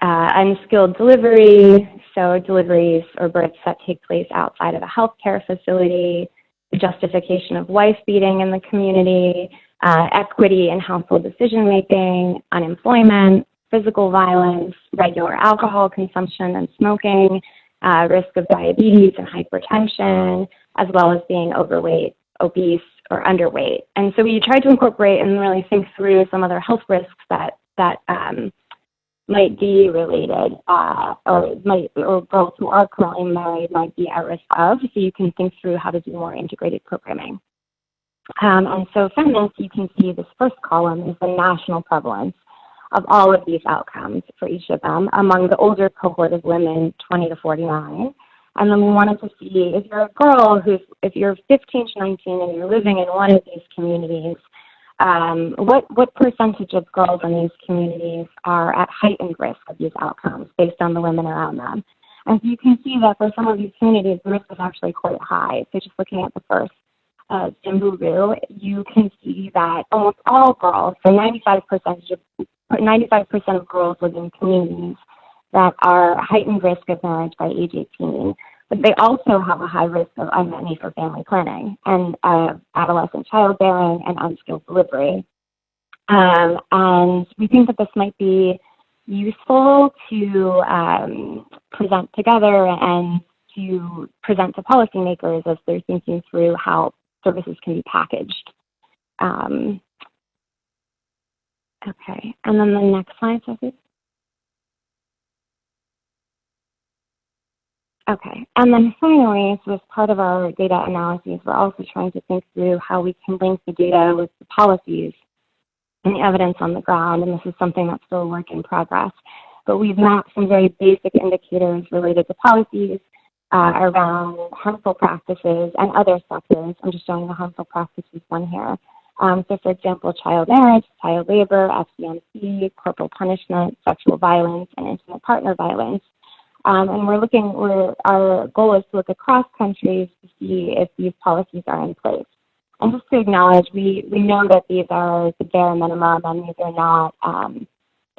unskilled delivery, so deliveries or births that take place outside of a healthcare facility, the justification of wife beating in the community, equity in household decision-making, unemployment, physical violence, regular alcohol consumption and smoking, risk of diabetes and hypertension, as well as being overweight, obese, or underweight. And so we tried to incorporate and really think through some other health risks that might be related or girls who are currently married might be at risk of, so you can think through how to do more integrated programming. And so from this, you can see this first column is the national prevalence of all of these outcomes for each of them among the older cohort of women 20 to 49. And then we wanted to see if you're a girl if you're 15 to 19 and you're living in one of these communities, what percentage of girls in these communities are at heightened risk of these outcomes based on the women around them. And so you can see that for some of these communities, the risk is actually quite high. So just looking at the first, Zimbabwe, you can see that almost all girls, so 95% of girls live in communities that are heightened risk of marriage by age 18, but they also have a high risk of unmet need for family planning and adolescent childbearing and unskilled delivery. And we think that this might be useful to present together and to present to policymakers as they're thinking through how services can be packaged. Okay, and then the next slide, Sophie. Okay, and then finally, so as part of our data analyses, we're also trying to think through how we can link the data with the policies and the evidence on the ground, and this is something that's still a work in progress. But we've mapped some very basic indicators related to policies around harmful practices and other sectors. I'm just showing the harmful practices one here. So for example, child marriage, child labor, FCMC, corporal punishment, sexual violence, and intimate partner violence. And our goal is to look across countries to see if these policies are in place. And just to acknowledge, we know that these are the bare minimum and these are not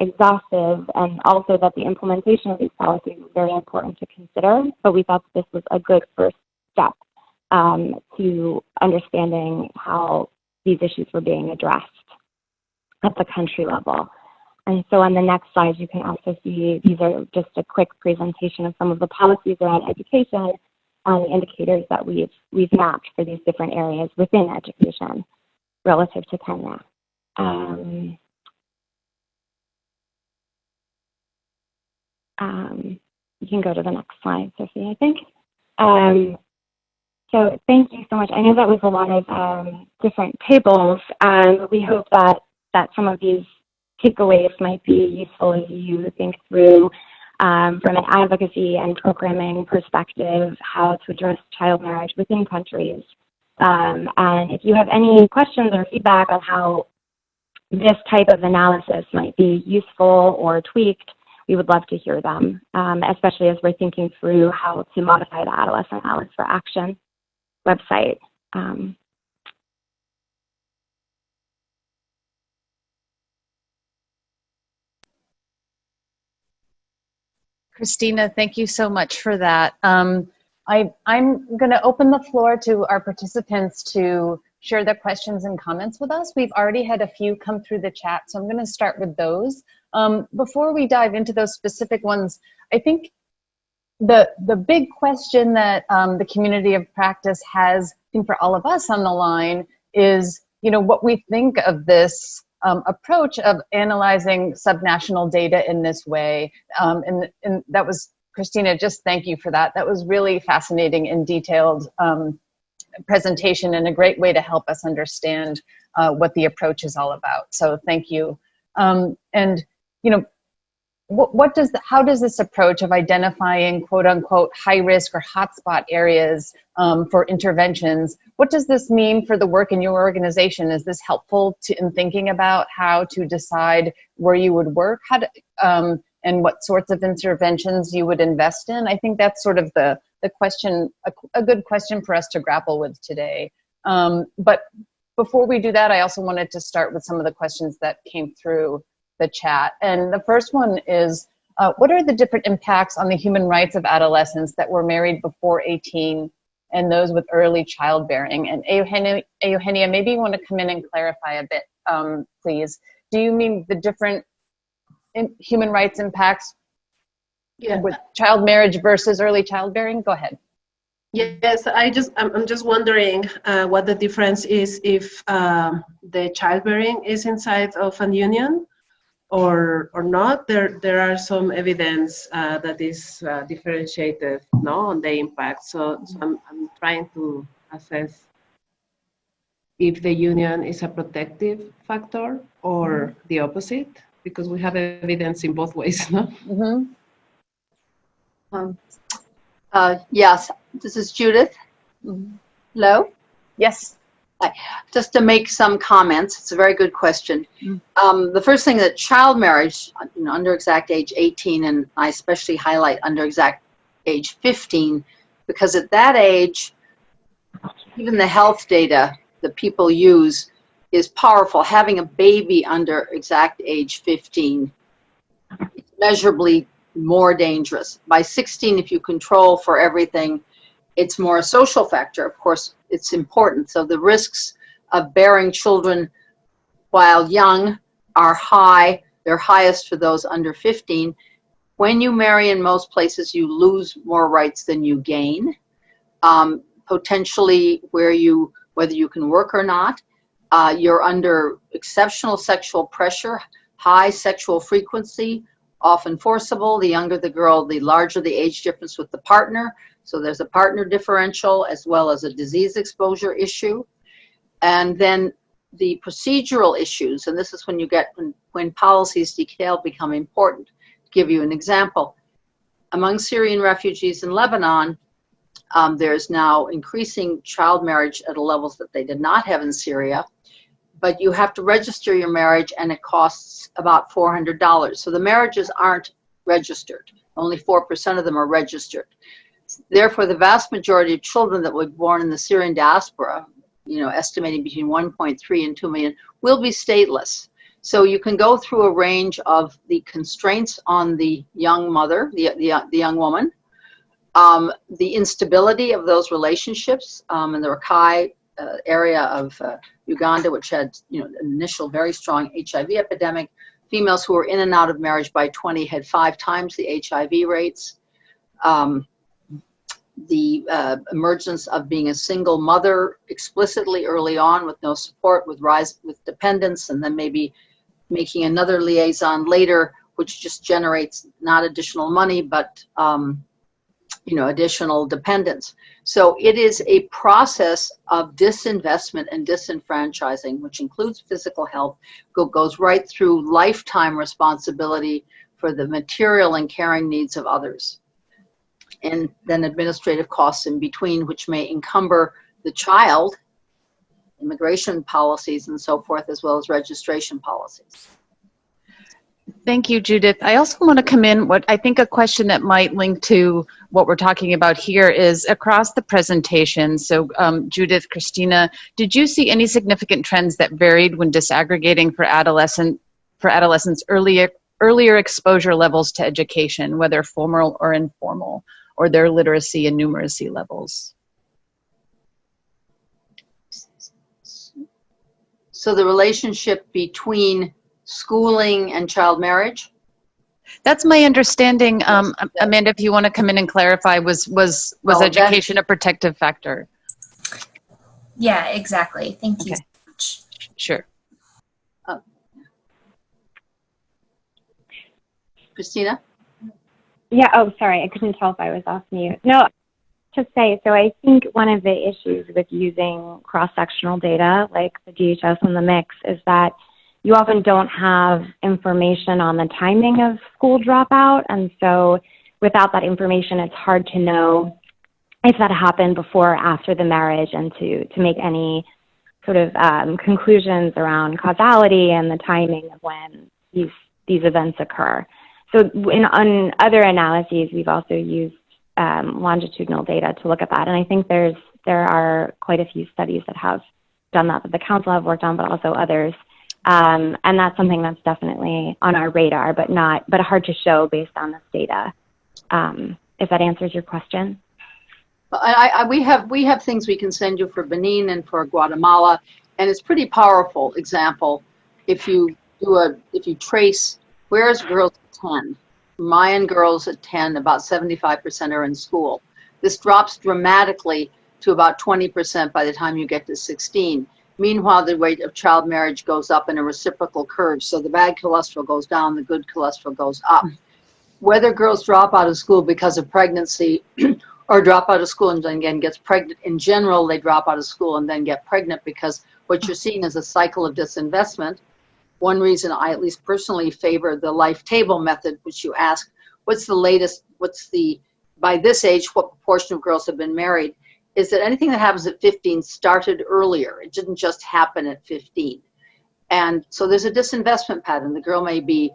exhaustive, and also that the implementation of these policies is very important to consider, but we thought that this was a good first step to understanding how these issues were being addressed at the country level. And so on the next slide, you can also see these are just a quick presentation of some of the policies around education and the indicators that we've mapped for these different areas within education relative to Kenya. You can go to the next slide, Sophie, I think. So thank you so much. I know that was a lot of different tables. We hope that some of these takeaways might be useful as you think through, from an advocacy and programming perspective, how to address child marriage within countries. And if you have any questions or feedback on how this type of analysis might be useful or tweaked, we would love to hear them, especially as we're thinking through how to modify the Adolescent Allies for Action website. Christina, thank you so much for that. I'm going to open the floor to our participants to share their questions and comments with us. We've already had a few come through the chat, so I'm going to start with those. Before we dive into those specific ones, I think the big question that the community of practice has, I think for all of us on the line, is what we think of this approach of analyzing subnational data in this way. And that was, Christina, just thank you for that. That was really fascinating and detailed presentation and a great way to help us understand what the approach is all about. So thank you. And how does this approach of identifying quote unquote high risk or hotspot areas for interventions, what does this mean for the work in your organization? Is this helpful in thinking about how to decide where you would work, and what sorts of interventions you would invest in? I think that's sort of the question, a good question for us to grapple with today. But before we do that, I also wanted to start with some of the questions that came through the chat. And the first one is, what are the different impacts on the human rights of adolescents that were married before 18 and those with early childbearing? And Eugenia, maybe you want to come in and clarify a bit, please. Do you mean the different human rights impacts with child marriage versus early childbearing? Go ahead. Yes, I'm just wondering what the difference is if the childbearing is inside of a union or not. There are some evidence that is differentiated, on the impact. So I'm trying to assess if the union is a protective factor or the opposite, because we have evidence in both ways, no? Yes, this is Judith. Hello? Yes. Hi. Just to make some comments, it's a very good question. The first thing, that child marriage, under exact age 18, and I especially highlight under exact age 15, because at that age, even the health data that people use is powerful. Having a baby under exact age 15 is measurably more dangerous. By 16, if you control for everything, it's more a social factor. Of course, it's important. So the risks of bearing children while young are high. They're highest for those under 15. When you marry in most places, you lose more rights than you gain. Potentially, whether you can work or not, you're under exceptional sexual pressure, high sexual frequency, often forcible. The younger the girl, the larger the age difference with the partner. So there's a partner differential as well as a disease exposure issue. And then the procedural issues, and this is when you get, when policies detail become important. To give you an example, among Syrian refugees in Lebanon, there's now increasing child marriage at levels that they did not have in Syria. But you have to register your marriage, and it costs about $400. So the marriages aren't registered. Only 4% of them are registered. Therefore, the vast majority of children that were born in the Syrian diaspora, estimating between 1.3 and 2 million, will be stateless. So you can go through a range of the constraints on the young mother, the young woman, the instability of those relationships, in the Rakhine area of Uganda, which had an initial very strong HIV epidemic. Females who were in and out of marriage by 20 had 5 times the HIV rates. The emergence of being a single mother explicitly early on with no support, with dependence, and then maybe making another liaison later which just generates not additional money, but additional dependence. So it is a process of disinvestment and disenfranchising, which includes physical health, goes right through lifetime responsibility for the material and caring needs of others. And then administrative costs in between, which may encumber the child, immigration policies and so forth, as well as registration policies. Thank you, Judith. I also want to come in, what I think a question that might link to what we're talking about here is across the presentation. So Judith, Christina, did you see any significant trends that varied when disaggregating for adolescents earlier exposure levels to education, whether formal or informal, or their literacy and numeracy levels? So the relationship between schooling and child marriage? That's my understanding. Amanda, if you want to come in and clarify, was education a protective factor? Yeah, exactly. Thank you so much. Sure. Christina? Yeah, oh, sorry, I couldn't tell if I was off mute. No, to say, so I think one of the issues with using cross-sectional data, like the DHS in the mix, is that you often don't have information on the timing of school dropout, and so without that information, it's hard to know if that happened before or after the marriage, and to make any sort of conclusions around causality and the timing of when these events occur. So on other analyses, we've also used longitudinal data to look at that, and I think there are quite a few studies that have done that the council have worked on, but also others. And that's something that's definitely on our radar, but hard to show based on this data. If that answers your question. We have things we can send you for Benin and for Guatemala, and it's pretty powerful. Example, if you trace where's girls at 10, Mayan girls at 10, about 75% are in school. This drops dramatically to about 20% by the time you get to 16. Meanwhile, the rate of child marriage goes up in a reciprocal curve. So the bad cholesterol goes down, the good cholesterol goes up. Whether girls drop out of school because of pregnancy or drop out of school and then again gets pregnant, in general, they drop out of school and then get pregnant because what you're seeing is a cycle of disinvestment. One reason I at least personally favor the life table method, which you ask, by this age, what proportion of girls have been married, is that anything that happens at 15 started earlier. It didn't just happen at 15. And so there's a disinvestment pattern. The girl may be,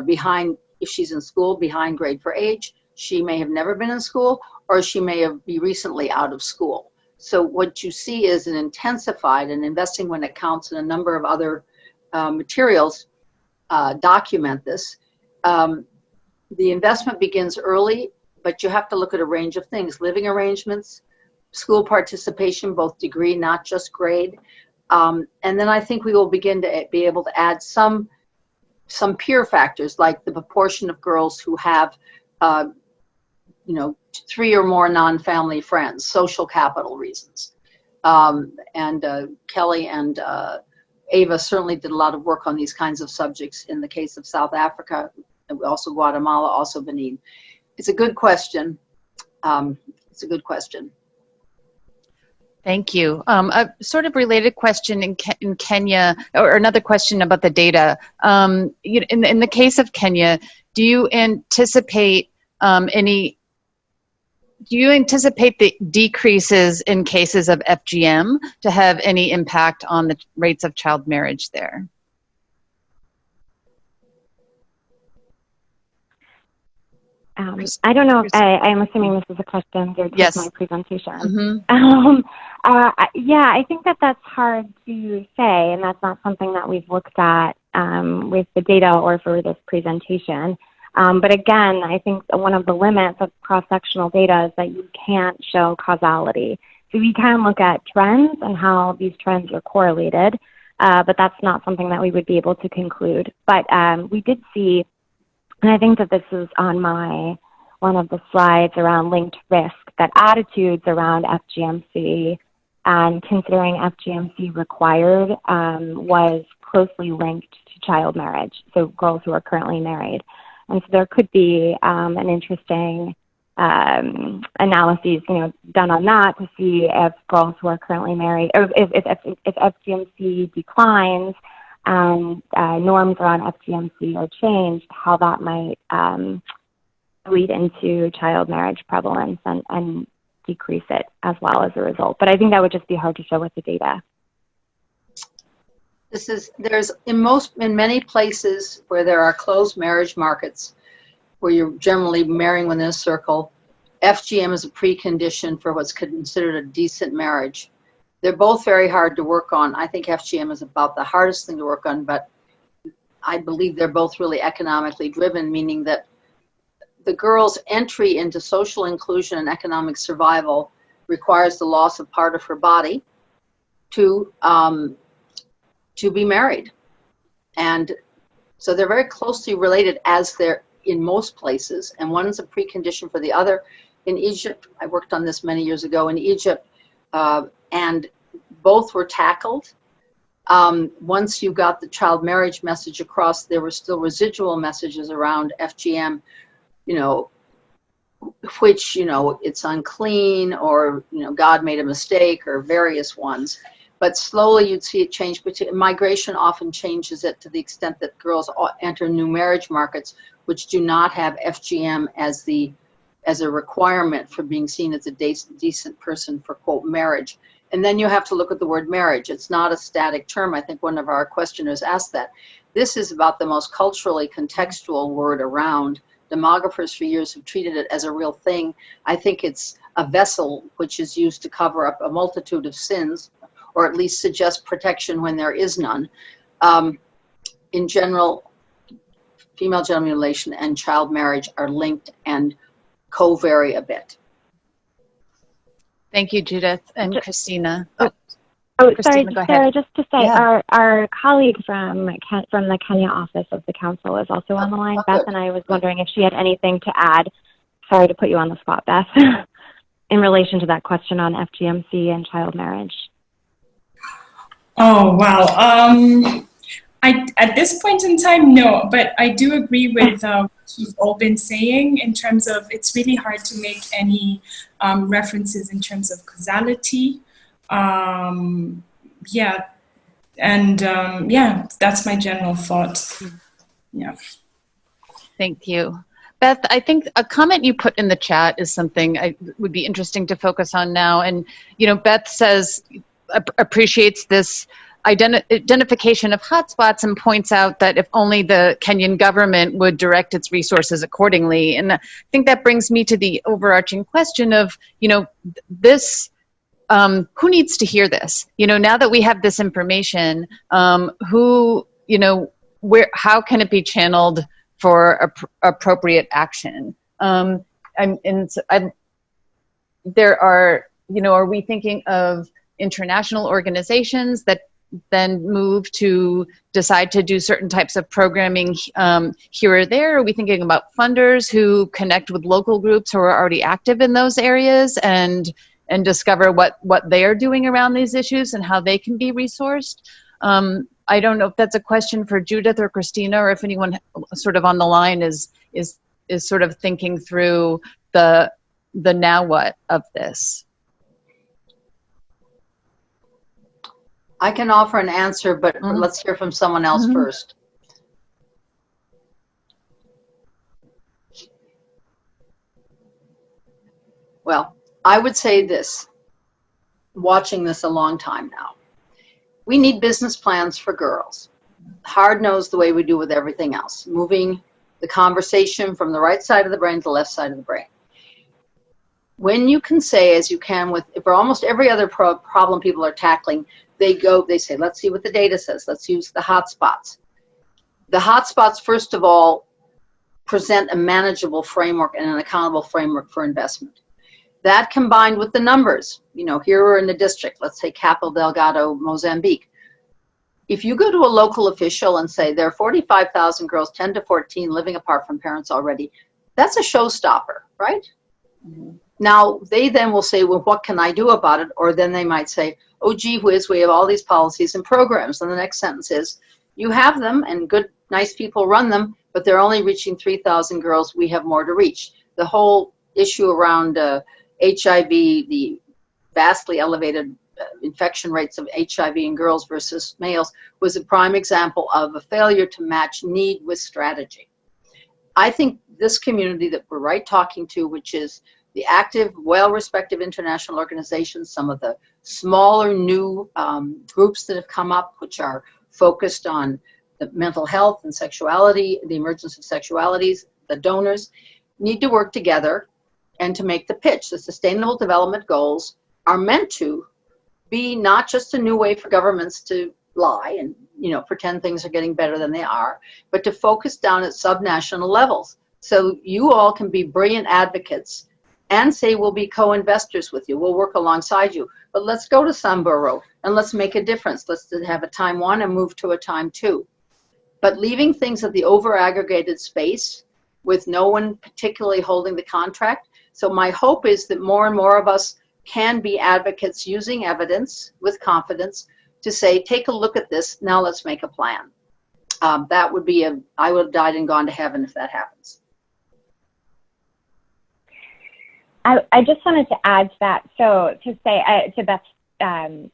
behind, if she's in school, behind grade for age. She may have never been in school, or she may be recently out of school. So what you see is an intensified, and investing when it counts, and a number of other materials document this. The investment begins early, but you have to look at a range of things: living arrangements, school participation, both degree, not just grade. And then I think we will begin to be able to add some peer factors, like the proportion of girls who have, 3 or more non-family friends, social capital reasons. Kelly and Ava certainly did a lot of work on these kinds of subjects in the case of South Africa, and also Guatemala, also Benin. It's a good question. Thank you. A sort of related question in Kenya, or another question about the data. In the case of Kenya, do you anticipate the decreases in cases of FGM to have any impact on the rates of child marriage there? I don't know if I'm assuming this is a question geared to Yes. my presentation. Mm-hmm. Yeah, I think that's hard to say, and that's not something that we've looked at with the data or for this presentation. But again, I think one of the limits of cross-sectional data is that you can't show causality. So we can look at trends and how these trends are correlated, but that's not something that we would be able to conclude. But we did see, and I think that this is on one of the slides around linked risk, that attitudes around FGMC and considering FGMC required was closely linked to child marriage, so girls who are currently married. And so there could be an interesting analyses, done on that to see if girls who are currently married, or if FGMC declines and norms around FGMC are changed, how that might lead into child marriage prevalence and decrease it as well as a result. But I think that would just be hard to show with the data. There's in many places where there are closed marriage markets, where you're generally marrying within a circle, FGM is a precondition for what's considered a decent marriage. They're both very hard to work on. I think FGM is about the hardest thing to work on, but I believe they're both really economically driven, meaning that the girl's entry into social inclusion and economic survival requires the loss of part of her body to be married. And so they're very closely related, as they're in most places, and one is a precondition for the other. In Egypt, I worked on this many years ago in Egypt, and both were tackled. Once you got the child marriage message across, there were still residual messages around FGM, which, it's unclean, or, God made a mistake, or various ones. But slowly you'd see it change. Migration often changes it to the extent that girls enter new marriage markets, which do not have FGM as a requirement for being seen as a decent person for, quote, marriage. And then you have to look at the word marriage. It's not a static term. I think one of our questioners asked that. This is about the most culturally contextual word around. Demographers for years have treated it as a real thing. I think it's a vessel which is used to cover up a multitude of sins, or at least suggest protection when there is none. In general, female genital mutilation and child marriage are linked and co-vary a bit. Thank you, Judith and Christina. Christina, sorry, go ahead. Sarah, just to say, Yeah. our colleague from the Kenya office of the council is also on the line, Beth, and I was wondering if she had anything to add. Sorry to put you on the spot, Beth, in relation to that question on FGMC and child marriage. Oh, wow. At this point in time, no, but I do agree with what you've all been saying in terms of it's really hard to make any references in terms of causality. That's my general thought. Yeah. Thank you. Beth, I think a comment you put in the chat is something would be interesting to focus on now. And, Beth says, appreciates this identification of hotspots and points out that if only the Kenyan government would direct its resources accordingly. And I think that brings me to the overarching question of, this, who needs to hear this? Now that we have this information, how can it be channeled for appropriate action? Are we thinking of international organizations that then move to decide to do certain types of programming here or there? Are we thinking about funders who connect with local groups who are already active in those areas and discover what they are doing around these issues and how they can be resourced? I don't know if that's a question for Judith or Christina, or if anyone sort of on the line is sort of thinking through the now what of this. I can offer an answer, but let's hear from someone else first. Well, I would say this, watching this a long time now. We need business plans for girls. Hard-nosed the way we do with everything else, moving the conversation from the right side of the brain to the left side of the brain. When you can say, as you can for almost every other problem people are tackling, they say, let's see what the data says. Let's use the hotspots. The hotspots, first of all, present a manageable framework and an accountable framework for investment. That combined with the numbers, here we're in the district, let's say Cabo Delgado, Mozambique. If you go to a local official and say there are 45,000 girls, 10 to 14, living apart from parents already, that's a showstopper, right? Mm-hmm. Now, they then will say, well, what can I do about it? Or then they might say, oh, gee whiz, we have all these policies and programs. And the next sentence is, you have them and good, nice people run them, but they're only reaching 3,000 girls. We have more to reach. The whole issue around HIV, the vastly elevated infection rates of HIV in girls versus males, was a prime example of a failure to match need with strategy. I think this community that we're talking to, which is the active, well-respected international organizations, some of the smaller new groups that have come up, which are focused on the mental health and sexuality, the emergence of sexualities, the donors, need to work together and to make the pitch. The Sustainable Development Goals are meant to be not just a new way for governments to lie and pretend things are getting better than they are, but to focus down at subnational levels. So you all can be brilliant advocates and say we'll be co-investors with you, we'll work alongside you, but let's go to Samburu and let's make a difference. Let's have a time 1 and move to a time 2. But leaving things at the over-aggregated space with no one particularly holding the contract. So my hope is that more and more of us can be advocates using evidence with confidence to say, take a look at this, now let's make a plan. That would be I would have died and gone to heaven if that happens. I just wanted to add to that, so to say, to Beth's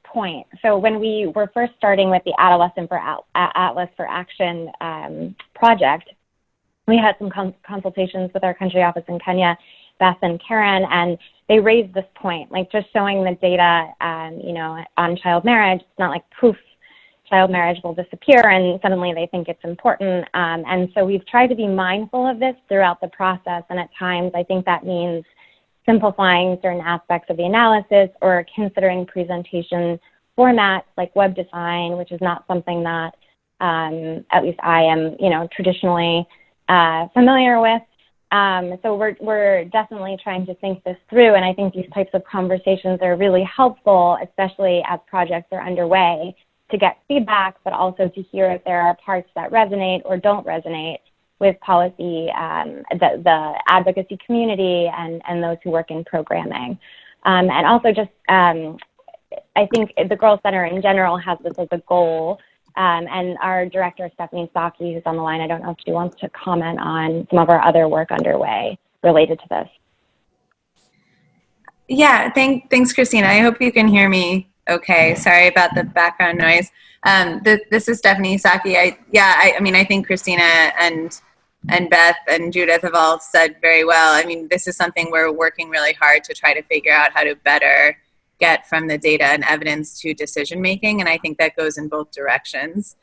point, so when we were first starting with the Adolescent for Atlas for Action project, we had some consultations with our country office in Kenya, Beth and Karen, and they raised this point, like just showing the data, on child marriage. It's not like poof, child marriage will disappear and suddenly they think it's important. And so we've tried to be mindful of this throughout the process. And at times, I think that means simplifying certain aspects of the analysis or considering presentation formats like web design, which is not something that at least I am, traditionally familiar with. So we're definitely trying to think this through, and I think these types of conversations are really helpful, especially as projects are underway, to get feedback, but also to hear if there are parts that resonate or don't resonate with policy, the advocacy community, and those who work in programming. And also just, I think the Girls Center in general has this as a goal. And our director, Stephanie Saki, who's on the line, I don't know if she wants to comment on some of our other work underway related to this. Yeah, thanks, Christina. I hope you can hear me okay. Sorry about the background noise. This is Stephanie Saki. I think Christina and Beth and Judith have all said very well. I mean, this is something we're working really hard to try to figure out how to better get from the data and evidence to decision making, and I think that goes in both directions.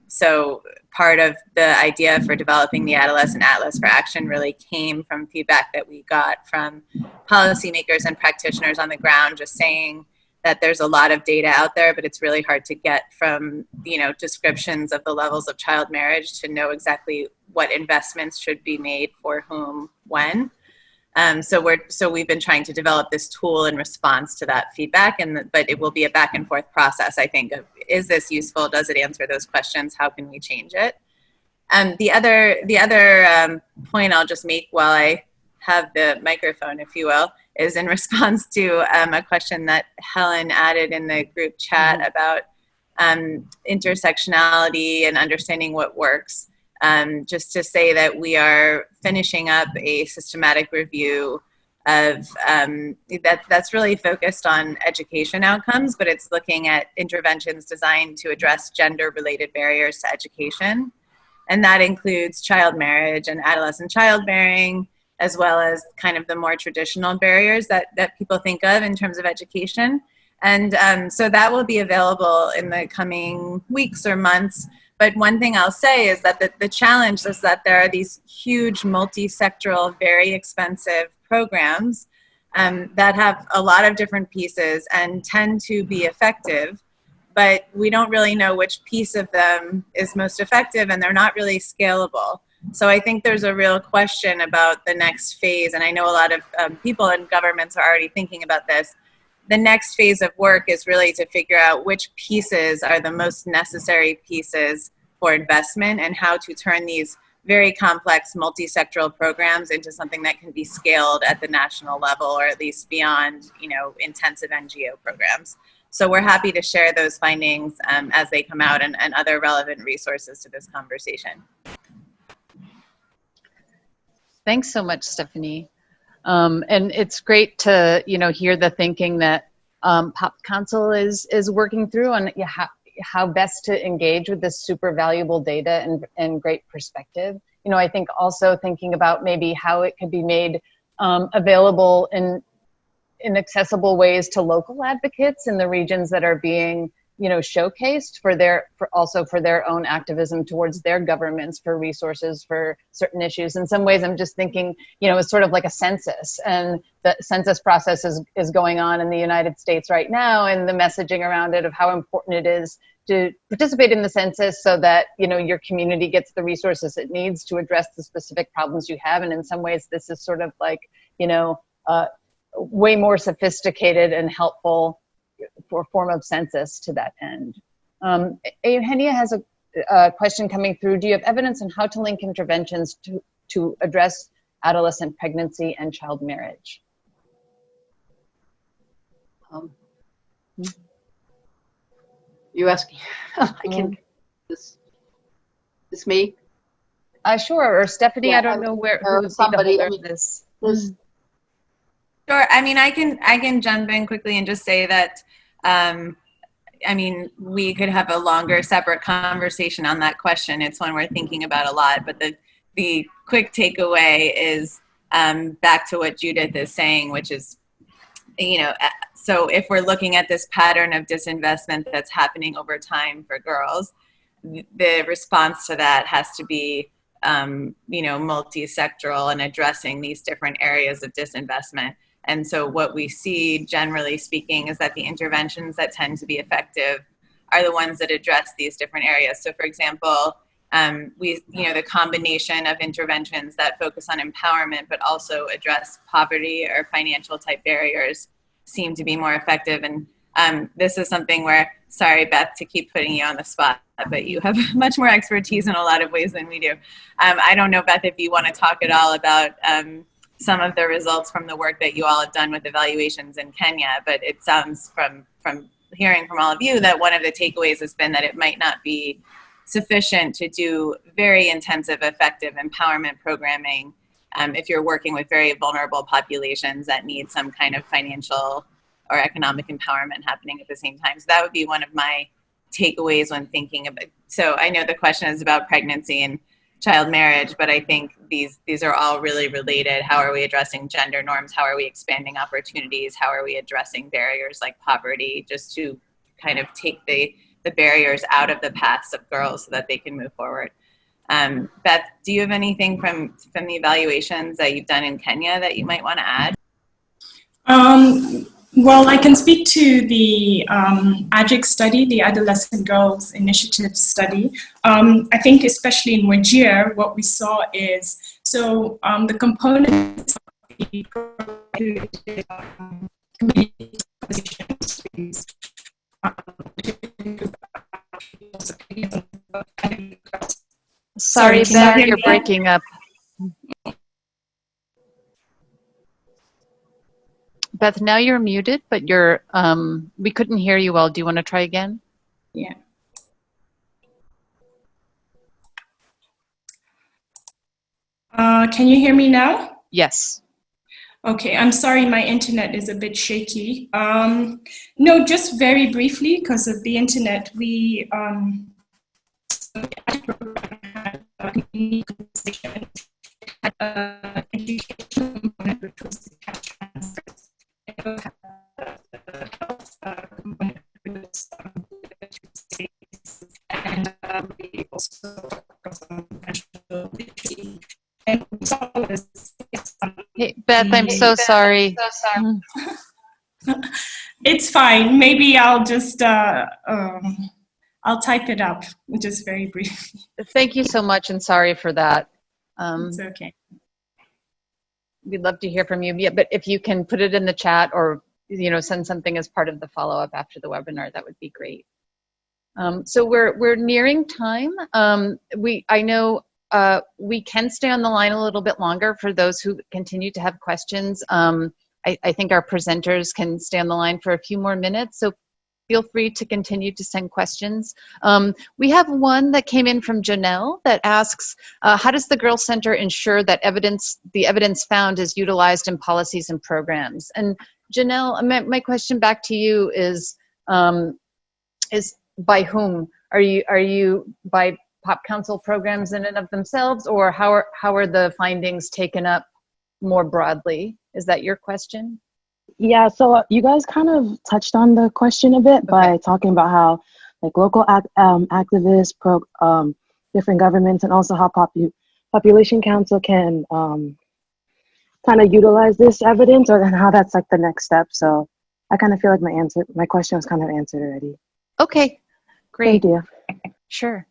So part of the idea for developing the Adolescent Atlas for Action really came from feedback that we got from policymakers and practitioners on the ground, just saying that there's a lot of data out there, but it's really hard to get from descriptions of the levels of child marriage to know exactly what investments should be made for whom, when. So we've been trying to develop this tool in response to that feedback, but it will be a back and forth process, I think, of is this useful? Does it answer those questions? How can we change it? The other point I'll just make while I have the microphone, if you will, is in response to a question that Helen added in the group chat about intersectionality and understanding what works. Just to say that we are finishing up a systematic review of that's really focused on education outcomes, but it's looking at interventions designed to address gender-related barriers to education. And that includes child marriage and adolescent childbearing, as well as kind of the more traditional barriers that people think of in terms of education. And so that will be available in the coming weeks or months. But one thing I'll say is that the challenge is that there are these huge multi-sectoral, very expensive programs that have a lot of different pieces and tend to be effective, but we don't really know which piece of them is most effective, and they're not really scalable. So I think there's a real question about the next phase, and I know a lot of people in governments are already thinking about this. The next phase of work is really to figure out which pieces are the most necessary pieces for investment and how to turn these very complex multi-sectoral programs into something that can be scaled at the national level, or at least beyond, intensive NGO programs. So we're happy to share those findings as they come out and other relevant resources to this conversation. Thanks so much, Stephanie. And it's great to, hear the thinking that Pop Council is working through on how best to engage with this super valuable data and great perspective. I think also thinking about maybe how it could be made available in accessible ways to local advocates in the regions that are being showcased for their own activism towards their governments for resources for certain issues. In some ways, I'm just thinking, it's sort of like a census, and the census process is going on in the United States right now, and the messaging around it of how important it is to participate in the census so that, your community gets the resources it needs to address the specific problems you have. And in some ways, this is sort of like, way more sophisticated and helpful for a form of census to that end. Eugenia has a question coming through. Do you have evidence on how to link interventions to address adolescent pregnancy and child marriage? You asking? I can. This me? Sure. Or Stephanie. Yeah, I don't know who's somebody. This. Sure. I mean, I can jump in quickly and just say that, we could have a longer separate conversation on that question. It's one we're thinking about a lot, but the quick takeaway is back to what Judith is saying, which is, so if we're looking at this pattern of disinvestment that's happening over time for girls, the response to that has to be, multi-sectoral and addressing these different areas of disinvestment. And so what we see, generally speaking, is that the interventions that tend to be effective are the ones that address these different areas. So, for example, the combination of interventions that focus on empowerment but also address poverty or financial type barriers seem to be more effective. And this is something where, sorry, Beth, to keep putting you on the spot, but you have much more expertise in a lot of ways than we do. I don't know, Beth, if you want to talk at all about some of the results from the work that you all have done with evaluations in Kenya, but it sounds from hearing from all of you that one of the takeaways has been that it might not be sufficient to do very intensive, effective empowerment programming if you're working with very vulnerable populations that need some kind of financial or economic empowerment happening at the same time. So that would be one of my takeaways when thinking about. So I know the question is about pregnancy and child marriage, but I think these are all really related. How are we addressing gender norms? How are we expanding opportunities? How are we addressing barriers like poverty, just to kind of take the barriers out of the paths of girls so that they can move forward? Beth, do you have anything from the evaluations that you've done in Kenya that you might want to add? Well, I can speak to the AGIC study, the Adolescent Girls Initiative study. I think especially in Wajir, what we saw is, so the components of the community positions, Sorry, Beth, you're breaking up. Beth, now you're muted, but we couldn't hear you well. Do you want to try again? Yeah. Can you hear me now? Yes. Okay, I'm sorry, my internet is a bit shaky. No, just very briefly, because of the internet, we had education component, which was the cash transfers. And we also focus on financial literacy. And we saw this. Hey, Beth, I'm so sorry. It's fine. Maybe I'll just I'll type it up just very briefly. Thank you so much, and sorry for that. It's okay. We'd love to hear from you. Yeah, but if you can put it in the chat or send something as part of the follow-up after the webinar, that would be great. So we're nearing time. I know we can stay on the line a little bit longer for those who continue to have questions. I think our presenters can stay on the line for a few more minutes. So feel free to continue to send questions. We have one that came in from Janelle that asks, how does the Girl Center ensure that the evidence found is utilized in policies and programs? And Janelle, my question back to you is by whom? Are you by Pop Council programs in and of themselves, or how are the findings taken up more broadly? Is that your question? Yeah, so you guys kind of touched on the question a bit by talking about how like local activists, different governments, and also how Population Council can kind of utilize this evidence, or then how that's like the next step. So I kind of feel like my question was kind of answered already. Okay, great. Thank you. Sure.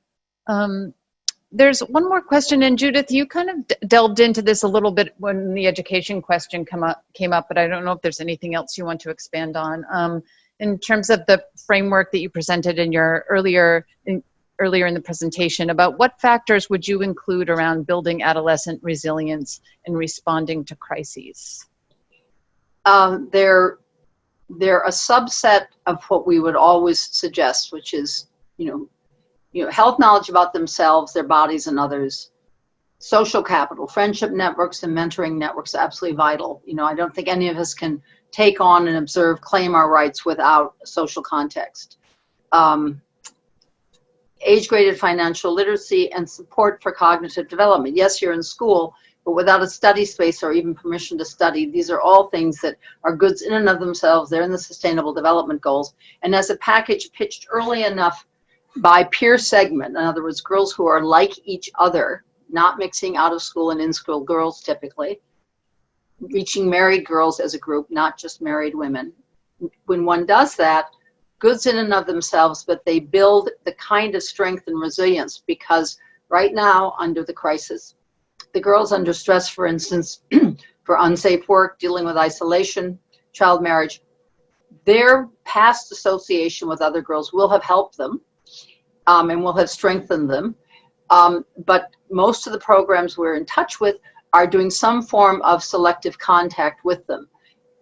There's one more question, and Judith, you kind of delved into this a little bit when the education question came up, but I don't know if there's anything else you want to expand on. In terms of the framework that you presented in your earlier in the presentation, about what factors would you include around building adolescent resilience and responding to crises? They're a subset of what we would always suggest, which is, health knowledge about themselves, their bodies, and others. Social capital, friendship networks, and mentoring networks are absolutely vital. I don't think any of us can take on and observe, claim our rights without social context. Age-graded financial literacy and support for cognitive development. Yes, you're in school, but without a study space or even permission to study, these are all things that are goods in and of themselves. They're in the Sustainable Development Goals. And as a package pitched early enough by peer segment, in other words, girls who are like each other, not mixing out of school and in school girls typically, reaching married girls as a group, not just married women. When one does that, goods in and of themselves, but they build the kind of strength and resilience, because right now, under the crisis, the girls under stress, for instance, for unsafe work, dealing with isolation, child marriage, their past association with other girls will have helped them and will have strengthened them. But most of the programs we're in touch with are doing some form of selective contact with them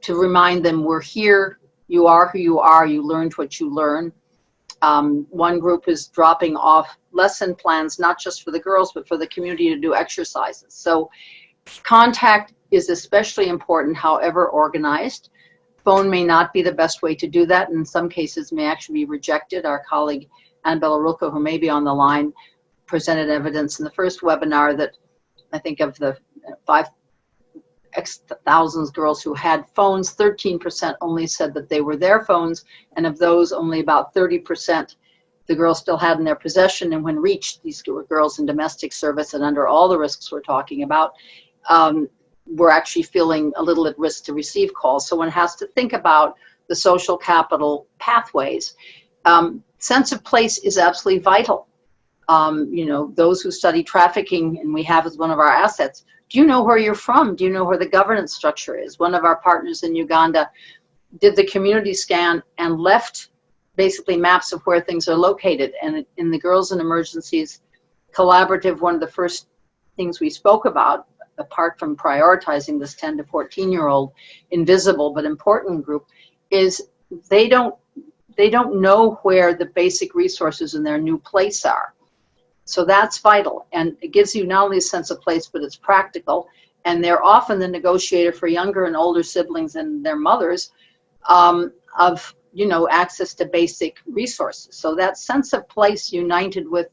to remind them, we're here, you are who you are, you learned what you learn. One group is dropping off lesson plans, not just for the girls, but for the community to do exercises. So contact is especially important, however organized. Phone may not be the best way to do that. In some cases may actually be rejected. Our colleague Annabella Rulko, who may be on the line, presented evidence in the first webinar that I think of the 5,000 girls who had phones, 13% only said that they were their phones, and of those, only about 30% the girls still had in their possession. And when reached, these were girls in domestic service and under all the risks we're talking about, were actually feeling a little at risk to receive calls. So one has to think about the social capital pathways. Sense of place is absolutely vital. Those who study trafficking, and we have as one of our assets, do you know where you're from? Do you know where the governance structure is? One of our partners in Uganda did the community scan and left basically maps of where things are located. And in the Girls in Emergencies Collaborative, one of the first things we spoke about, apart from prioritizing this 10 to 14-year-old invisible but important group, is they don't know where the basic resources in their new place are. So that's vital, and it gives you not only a sense of place, but it's practical. And they're often the negotiator for younger and older siblings and their mothers of access to basic resources. So that sense of place, united with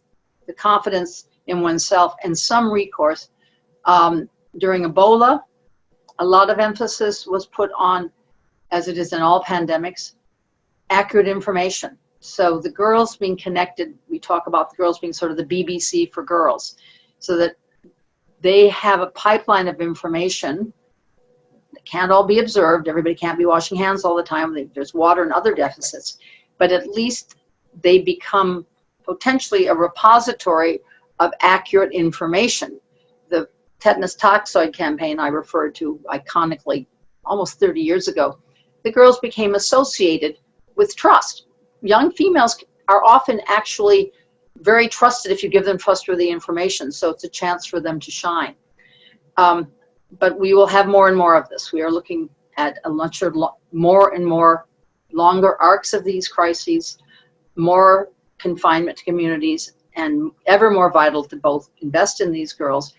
the confidence in oneself and some recourse. During Ebola, a lot of emphasis was put on, as it is in all pandemics, accurate information. So the girls being connected, we talk about the girls being sort of the BBC for girls, so that they have a pipeline of information that can't all be observed. Everybody can't be washing hands all the time. There's water and other deficits, but at least they become potentially a repository of accurate information. The tetanus toxoid campaign I referred to iconically almost 30 years ago, the girls became associated with trust. Young females are often actually very trusted if you give them trustworthy information, so it's a chance for them to shine. But we will have more and more of this. We are looking at more and more longer arcs of these crises, more confinement to communities, and ever more vital to both invest in these girls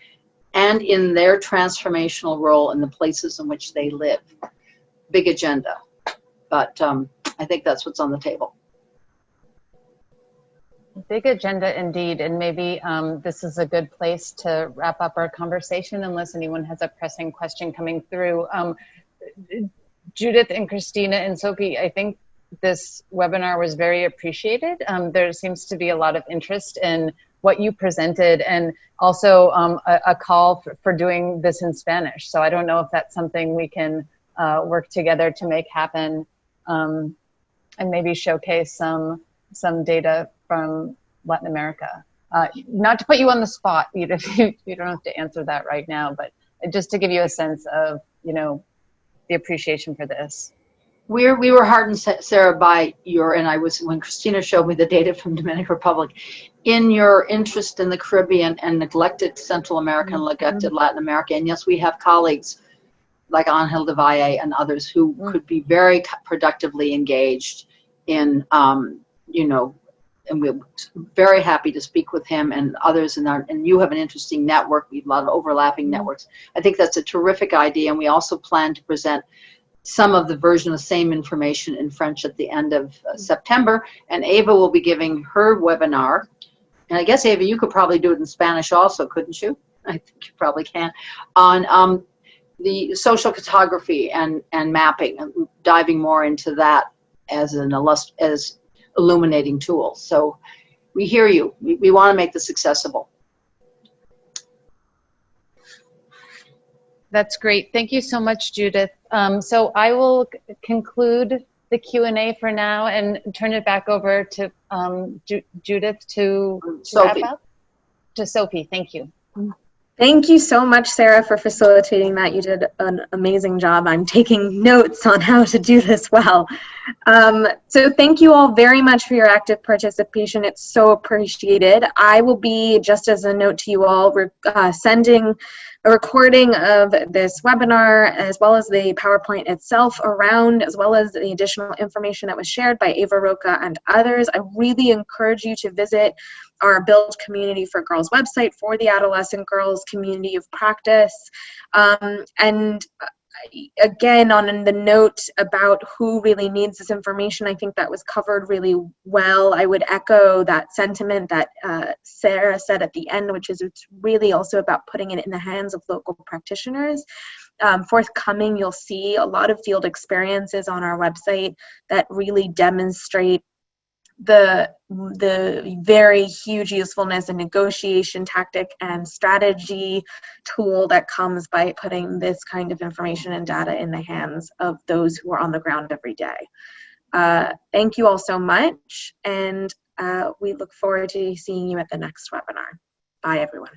and in their transformational role in the places in which they live. Big agenda, but I think that's what's on the table. Big agenda indeed, and maybe this is a good place to wrap up our conversation unless anyone has a pressing question coming through. Judith and Christina and Sophie, I think this webinar was very appreciated. There seems to be a lot of interest in what you presented, and also a call for doing this in Spanish. So I don't know if that's something we can work together to make happen, and maybe showcase some data from Latin America. Not to put you on the spot, you don't have to answer that right now, but just to give you a sense of, the appreciation for this. We were heartened, Sarah, by when Christina showed me the data from Dominican Republic, in your interest in the Caribbean and neglected Central America and neglected Latin America. And yes, we have colleagues like Angel de Valle and others who could be very productively engaged in, and we're very happy to speak with him and others and you have an interesting network. We have a lot of overlapping networks. I think that's a terrific idea. And we also plan to present some of the version of the same information in French at the end of September. And Ava will be giving her webinar. And I guess, Ava, you could probably do it in Spanish also, couldn't you? I think you probably can. On the social cartography and mapping, and diving more into that as illuminating tool. So we hear you. We want to make this accessible. That's great. Thank you so much, Judith. So I will conclude the Q&A for now and turn it back over to Judith to wrap up. To Sophie, thank you. Thank you so much, Sarah, for facilitating that. You did an amazing job. I'm taking notes on how to do this well. So thank you all very much for your active participation. It's so appreciated. I will be, just as a note to you all, sending a recording of this webinar as well as the PowerPoint itself around, as well as the additional information that was shared by Ava Roca and others. I really encourage you to visit our Build Community for Girls website for the adolescent girls community of practice. And again, on the note about who really needs this information, I think that was covered really well. I would echo that sentiment that Sarah said at the end, which is it's really also about putting it in the hands of local practitioners. Forthcoming, you'll see a lot of field experiences on our website that really demonstrate the very huge usefulness and negotiation tactic and strategy tool that comes by putting this kind of information and data in the hands of those who are on the ground every day. Thank you all so much, and we look forward to seeing you at the next webinar. Bye, everyone.